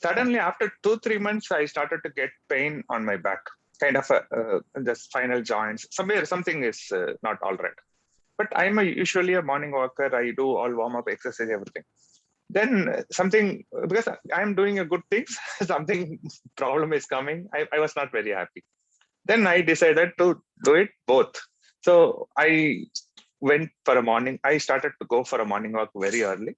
Suddenly, after 2-3 months, I started to get pain on my back, kind of the spinal joints. Something is not all right. But I'm usually a morning walker. I do all warm up exercise, everything. Then something, because I'm doing a good things, something problem is coming. I was not very happy. Then I decided to do it both. So I went for a morning. I started to go for a morning walk very early.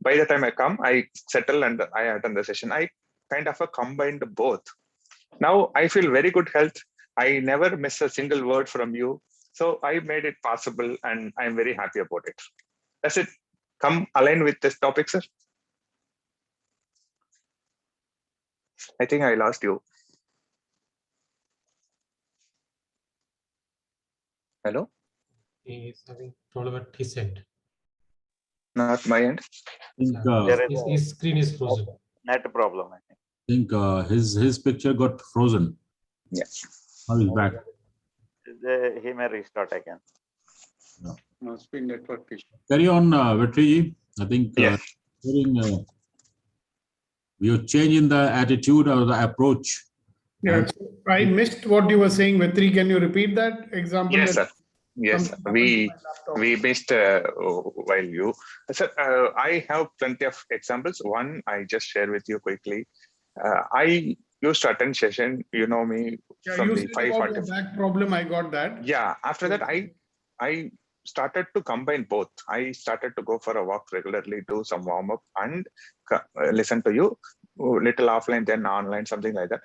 By the time I come, I settle and I attend the session. I kind of combined both. Now I feel very good health. I never miss a single word from you. So I made it possible and I'm very happy about it. Does it come align with this topic, sir? I think I lost you. Hello? He is having problem at his end. Not my end. There is His screen is frozen. net problem, I think. His picture got frozen. Yes. Now he's back. He may restart again. Must be network issue. Carry on, Vetriji. I think Yes. you change in the attitude or the approach. Yeah, I missed what you were saying, Vetri. Can you repeat that example? Yes, that sir. Yes, something happened to my laptop? we missed while you. Sir, I have plenty of examples. One I just share with you quickly. I used to attend session. You know me Yeah, from you the said about your 5:45. back problem. I got that. Yeah. After that, I started to combine both. I started to go for a walk regularly, do some warm up, and listen to you. Little offline, then online, something like that.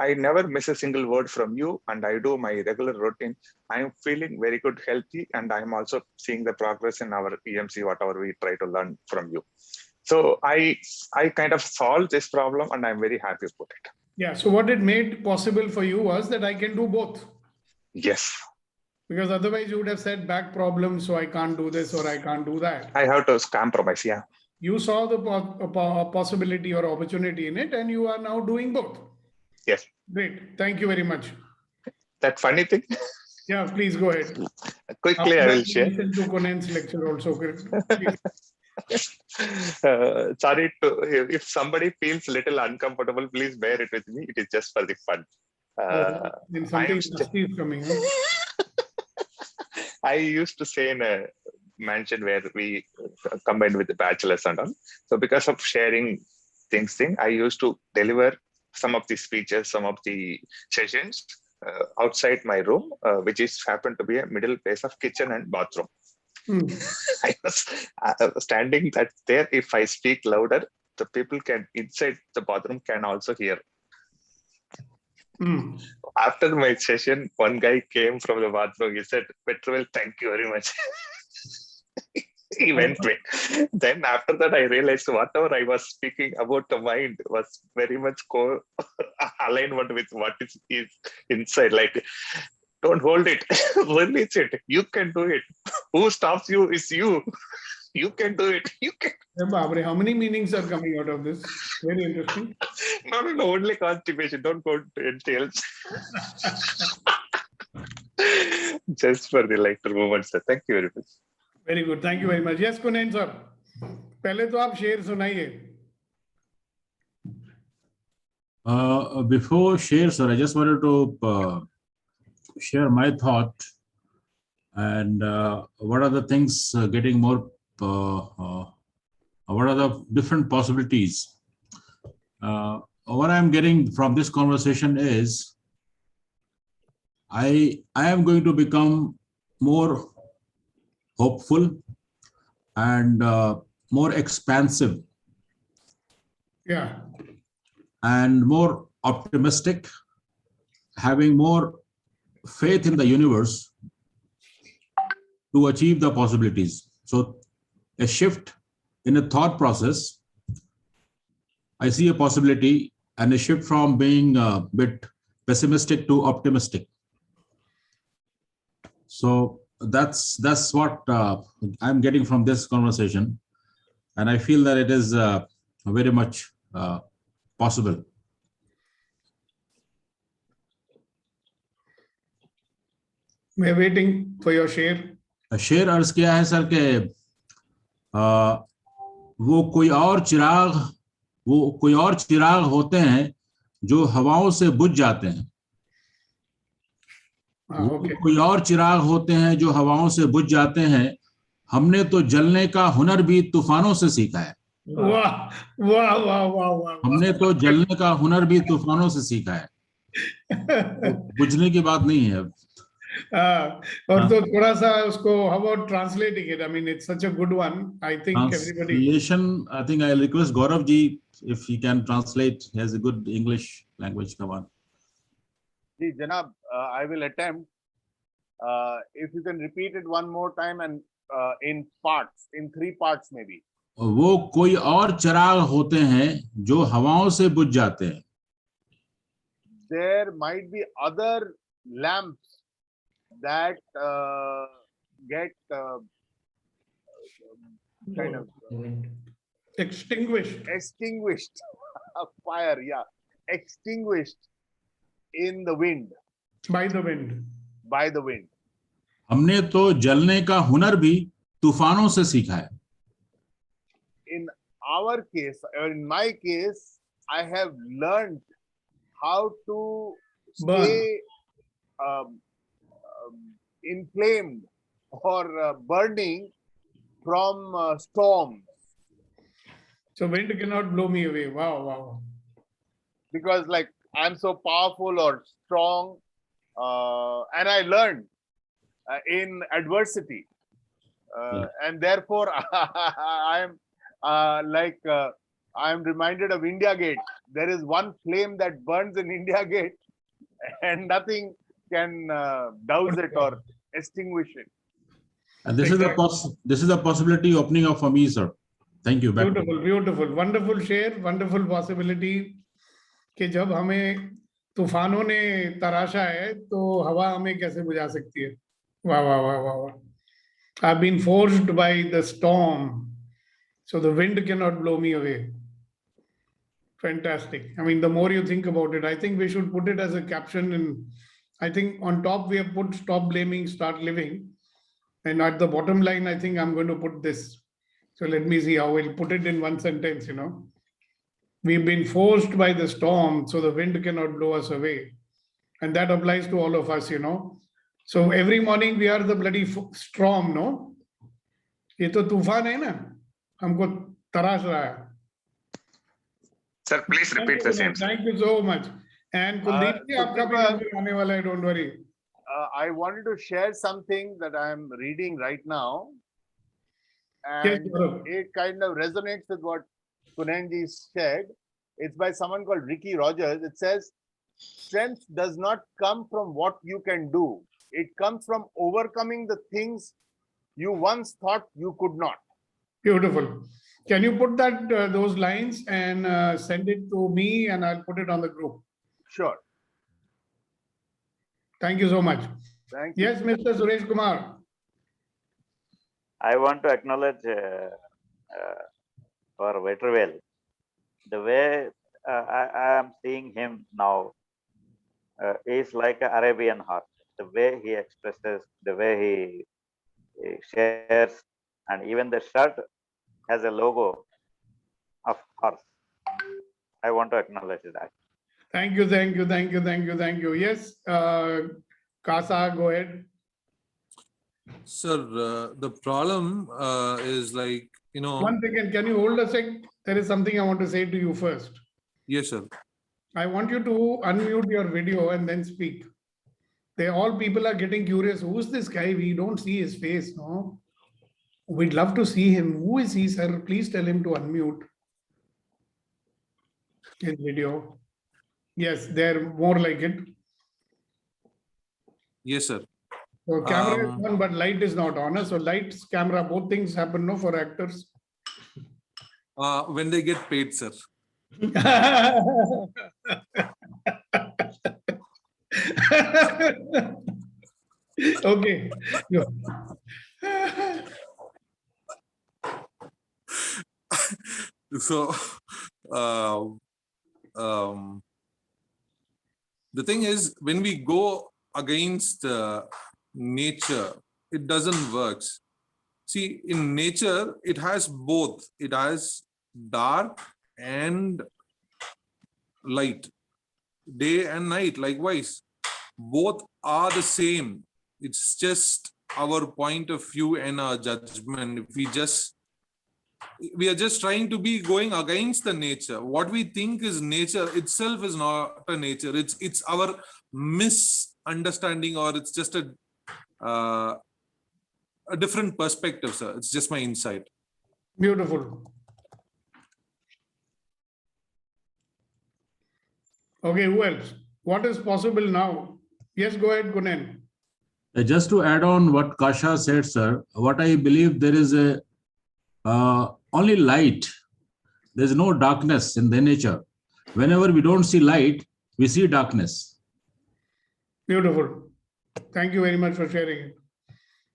I never miss a single word from you, and I do my regular routine. I'm feeling very good, healthy, and I'm also seeing the progress in our EMC, whatever we try to learn from you. So I kind of solved this problem, and I'm very happy about it. Yeah. So what it made possible for you was that I can do both. Yes. Because otherwise you would have said back problem, so I can't do this or I can't do that. I have to compromise. Yeah. You saw the possibility or opportunity in it, and you are now doing both. Yes. Great. Thank you very much. That funny thing. Yeah, please go ahead. Quickly, I will share. Listen to Conan's lecture also. Please. Sorry if somebody feels little uncomfortable, please bear it with me. It is just for the fun. Then something nasty is coming. Huh? I used to stay in a mansion where we combined with the bachelors and all. So because of sharing things, I used to deliver some of the speeches, some of the sessions outside my room, which is happened to be a middle place of kitchen and bathroom. I was standing there. If I speak louder, the people inside the bathroom can also hear. After my session, one guy came from the bathroom. He said, "Petrol, thank you very much." He went away. Then after that, I realized whatever I was speaking about the mind was very much alignment with what is inside. Like, don't hold it, release it. You can do it. Who stops you is you. You can do it. You can. How many meanings are coming out of this? Very interesting. No, only constipation. Don't go to anything else. Just for the lighter moment, sir. Thank you very much. Very good. Thank you very much. Yes, Kunain sir. पहले तो आप शेर सुनाइए. Before share, sir, I just wanted to share my thought and what are the things getting more. What are the different possibilities? What I'm getting from this conversation is I am going to become more hopeful and more expansive. Yeah. And more optimistic, having more faith in the universe to achieve the possibilities. So a shift in a thought process, I see a possibility and a shift from being a bit pessimistic to optimistic. So that's what I'm getting from this conversation. And I feel that it is very much possible. We're waiting for your share. शेर अर्ज किया है sir के वो कोई और चिराग होते हैं जो हवाओं से बुझ जाते हैं. कोई और चिराग होते हैं जो हवाओं से बुझ जाते हैं. हमने तो जलने का हुनर भी तूफानों से सीखा है. वाह वाह वाह वाह वाह. हमने तो जलने का हुनर भी तूफानों से सीखा है. बुझने की बात नहीं है. और तो थोड़ा सा उसको how about translating it? I mean, it's such a good one. I think everybody. Translation, I think I'll request Gaurav ji if he can translate. He has a good English language. Come on. Ji, Janab, I will attempt. If you can repeat it one more time and in parts, in 3 parts maybe. वो कोई और चिराग होते हैं जो हवाओं से बुझ जाते हैं. there might be other lamps that get kind of extinguished fire, yeah, extinguished in the wind, by the wind. by the wind. हमने तो जलने का हुनर भी तूफानों से सीखा है. In our case, or in my case, I have learned how to stay inflamed or burning from storms. So wind cannot blow me away. Wow, wow. Because like I'm so powerful or strong, and I learned in adversity, and therefore I'm I'm reminded of India Gate. There is one flame that burns in India Gate, and nothing can douse it or extinguish it. And this is the possibility opening up for me, sir. Thank you. Beautiful, beautiful, wonderful share, wonderful possibility. कि जब हमें तूफानों ने तराशा है तो हवा हमें कैसे बुझा सकती है. वाह वाह वाह वाह वाह. I've been forced by the storm, so the wind cannot blow me away. Fantastic. I mean, the more you think about it, I think we should put it as a caption. And I think on top we have put stop blaming, start living. And at the bottom line, I think I'm going to put this. So let me see how we'll put it in one sentence, you know. We've been forced by the storm, so the wind cannot blow us away. And that applies to all of us, you know. So every morning we are the bloody storm, no? ये तो तूफान है ना, हमको तराश रहा है. Sir, please repeat the same. Thank you so much. And Kuldeep ji, आपका भी नंबर आने वाला है, don't worry. I wanted to share something that I'm reading right now, Yes, and Gaurav. it kind of resonates with what Kunenji said. It's by someone called Ricky Rogers. It says, strength does not come from what you can do. It comes from overcoming the things you once thought you could not. Beautiful. Can you put that those lines and send it to me, and I'll put it on the group. Sure. Thank you so much. Thank you. Yes, Mr. Suresh Kumar. I want to acknowledge for Veterwell. The way I am seeing him now is like an Arabian horse. The way he expresses, the way he shares, and even the shirt has a logo of horse. I want to acknowledge that. Thank you, thank you, thank you, thank you, thank you. Yes, Kasa, go ahead. Sir, the problem is like, you know. One second, can you hold a sec? There is something I want to say to you first. Yes, sir. I want you to unmute your video and then speak. All people are getting curious. Who's this guy? We don't see his face, no? We'd love to see him. Who is he, sir? Please tell him to unmute his video. Yes, they're more like it. Yes, sir. So camera is on, but light is not on. So lights, camera, both things happen, no, for actors. When they get paid, sir. Okay. So, the thing is, when we go against nature, it doesn't work. See, in nature, it has both. It has dark and light, day and night. Likewise, both are the same. It's just our point of view and our judgment. If we are just trying to be going against the nature. What we think is nature itself is not a nature. It's our misunderstanding, or it's just a different perspective, sir. It's just my insight. Beautiful. Okay, who else? What is possible now? Yes, go ahead, Gunen. Just to add on what Kasha said, sir, what I believe, there is a only light. There's no darkness in the nature. Whenever we don't see light, we see darkness. Beautiful. Thank you very much for sharing it.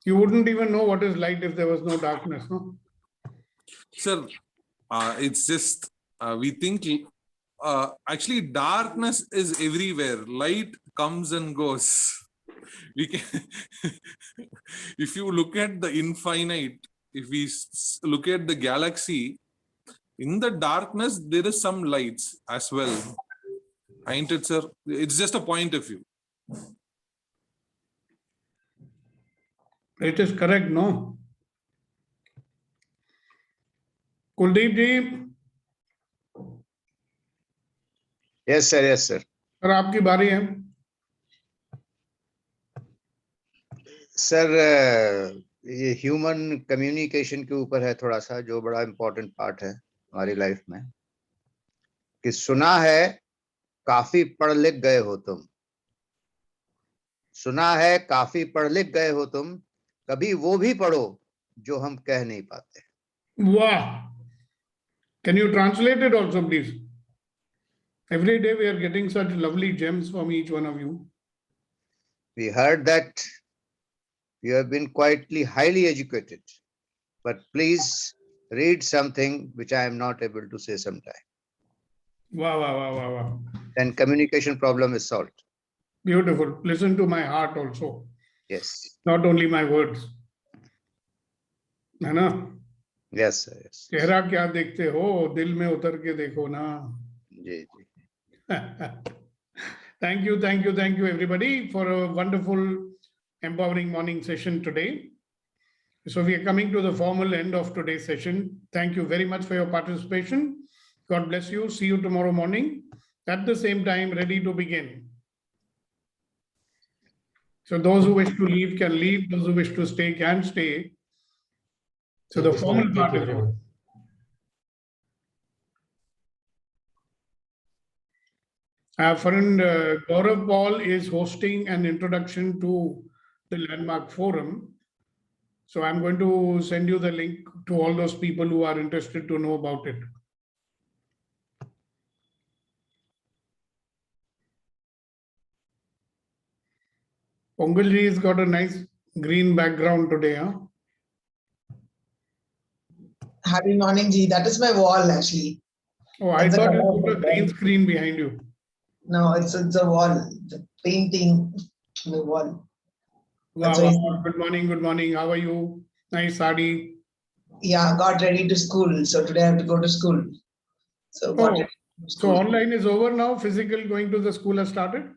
You wouldn't even know what is light if there was no darkness, no? Sir, it's just we think actually darkness is everywhere. Light comes and goes. We can, if you look at the infinite, if we look at the galaxy, in the darkness there is some lights as well. Ain't it, sir? It's just a point of view. It is correct, no? Kuldeep ji. Yes, sir. Yes, sir. Sir आपकी बारी है. Sir ये human communication के ऊपर है थोड़ा सा, जो बड़ा इम्पोर्टेंट पार्ट है हमारी लाइफ में, कि सुना है काफी पढ़ लिख गए हो तुम, सुना है काफी पढ़ लिख गए हो तुम, कभी वो भी पढ़ो जो हम कह नहीं पाते. Wow. Can you translate it also, please? Every day we are getting such lovely gems from each one of you. We heard that you have been quietly highly educated, but please read something which I am not able to say sometime. Wow, wow, wow, wow, wow. Then communication problem is solved. Beautiful. Listen to my heart also. Yes. Not only my words. है ना? Yes, sir. Yes. चेहरा क्या देखते हो, दिल में उतर के देखो ना. जी जी. Thank you, thank you, thank you everybody for a wonderful, empowering morning session today. So we are coming to the formal end of today's session. Thank you very much for your participation. God bless you. See you tomorrow morning at the same time, ready to begin. So those who wish to leave can leave. Those who wish to stay can stay. So the formal part is over. Our friend Gaurav Paul is hosting an introduction to the Landmark Forum. So I'm going to send you the link to all those people who are interested to know about it. Pongalji has got a nice green background today, huh? Happy morning, Ji. That is my wall, actually. Oh, I That's the thought you color of put a my green wall. screen behind you. No, it's a wall, the painting on the wall. Wow, That's why wow. Good morning, good morning. How are you? Nice sari. yeah, got ready to school. So today I have to go to school. So got Oh, ready to so school. online is over now? Physical going to the school has started?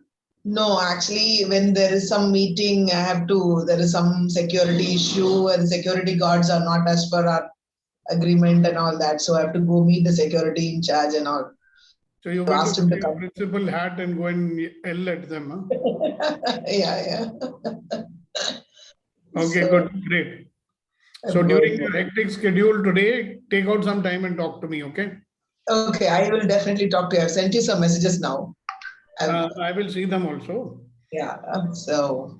No, actually, when there is some meeting, there is some security issue and security guards are not as per our agreement and all that. So I have to go meet the security in charge and all. So you're So going to asked him put to your come. principal hat and go and yell at them, huh? Yeah. Okay, So, good, great. So I'm during going. your hectic schedule today, take out some time and talk to me, okay? Okay, I will definitely talk to you. I've sent you some messages now. I will see them also. Yeah, so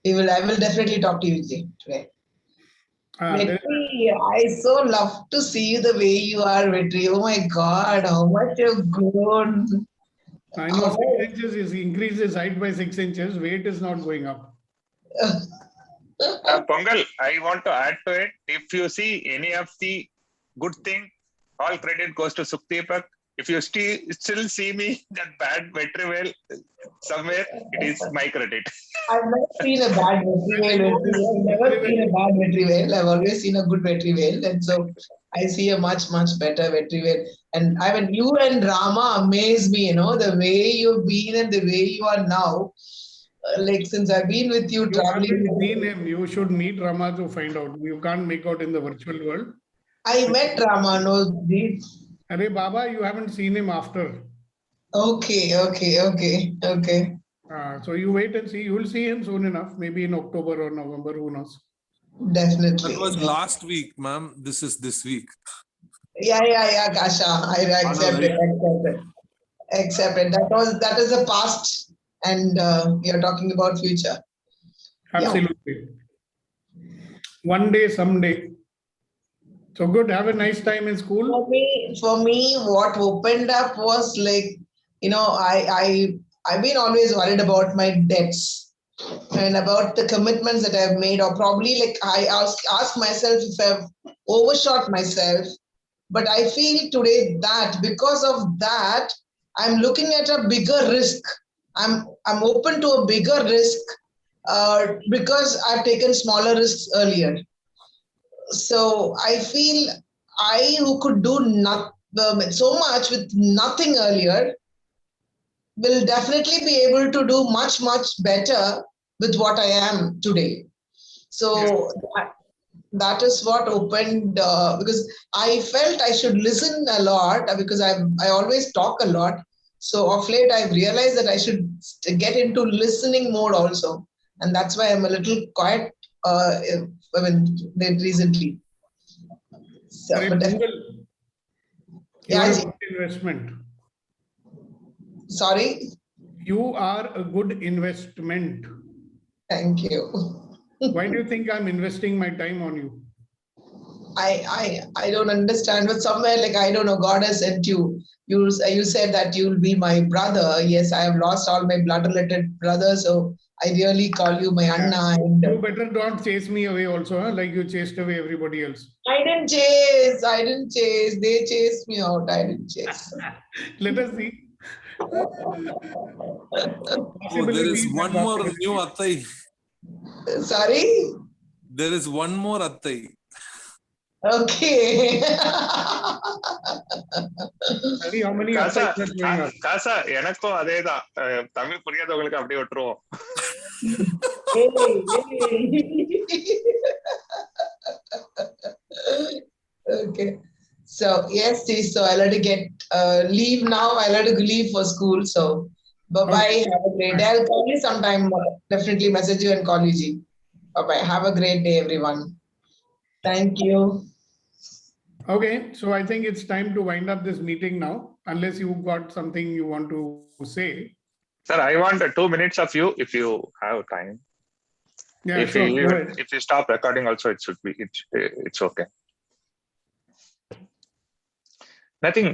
I will definitely talk to you today. Vetri, I so love to see the way you are, Vetri. Oh my God, how much you've grown. I know 6 inches is increased his height by 6 inches. Weight is not going up. Pongal, I want to add to it. If you see any of the good thing, all credit goes to Sukhdeepak. If you still see me that bad Vetrivel somewhere, it is my credit. I've never seen a bad Vetrivel. I've never seen a bad Vetrivel. I've always seen a good Vetrivel. And so I see a much, much better Vetrivel. And I mean, you and Rama amaze me, the way you've been and the way you are now. Like since I've been with you, You traveling. haven't seen him. You should meet Rama to find out. You can't make out in the virtual world. I met Rama, no, Arey Baba, you haven't seen him after. Okay. So you wait and see. You will see him soon enough. Maybe in October or November. Who knows? Definitely. That was last week, ma'am. This is this week. Yeah, Kasha. I accept it. Accept it. That is the past, and you're talking about future. Absolutely. One day, someday. So good. Have a nice time in school. For me, what opened up was like I've been always worried about my debts and about the commitments that I've made, or probably like I ask myself if I've overshot myself. But I feel today that because of that, I'm looking at a bigger risk. I'm open to a bigger risk because I've taken smaller risks earlier. So I feel I who could do so much with nothing earlier will definitely be able to do much, much better with what I am today. So that is what opened, because I felt I should listen a lot because I always talk a lot. So of late, I've realized that I should get into listening mode also. And that's why I'm a little quiet recently. So, you are a good investment. Sorry? You are a good investment. Thank you. Why do you think I'm investing my time on you? I don't understand, but somewhere like, I don't know, God has sent you. You said that you'll be my brother. Yes, I have lost all my blood related brothers. So I really call you my Anna. And you better not chase me away also, huh? Like you chased away everybody else. I didn't chase. They chased me out. I didn't chase. Let us see. Oh, there is one more new Attai. Sorry? There is one more Attai. Okay. How many Kasa, எனக்கும் அதேதான் தமிழ் புரியாதவங்களுக்கு அப்படியே விட்டுருவோம். Okay. So yes, so I'll have to get leave now. I'll have to leave for school. So bye-bye. Have a great day. I'll call you sometime. Definitely message you and call you, G. Bye-bye. Have a great day, everyone. Thank you. Okay, so I think it's time to wind up this meeting now, unless you've got something you want to say. Sir, I want 2 minutes of you if you have time. Yeah, if sure. if you stop recording also, it should be it's okay. Nothing.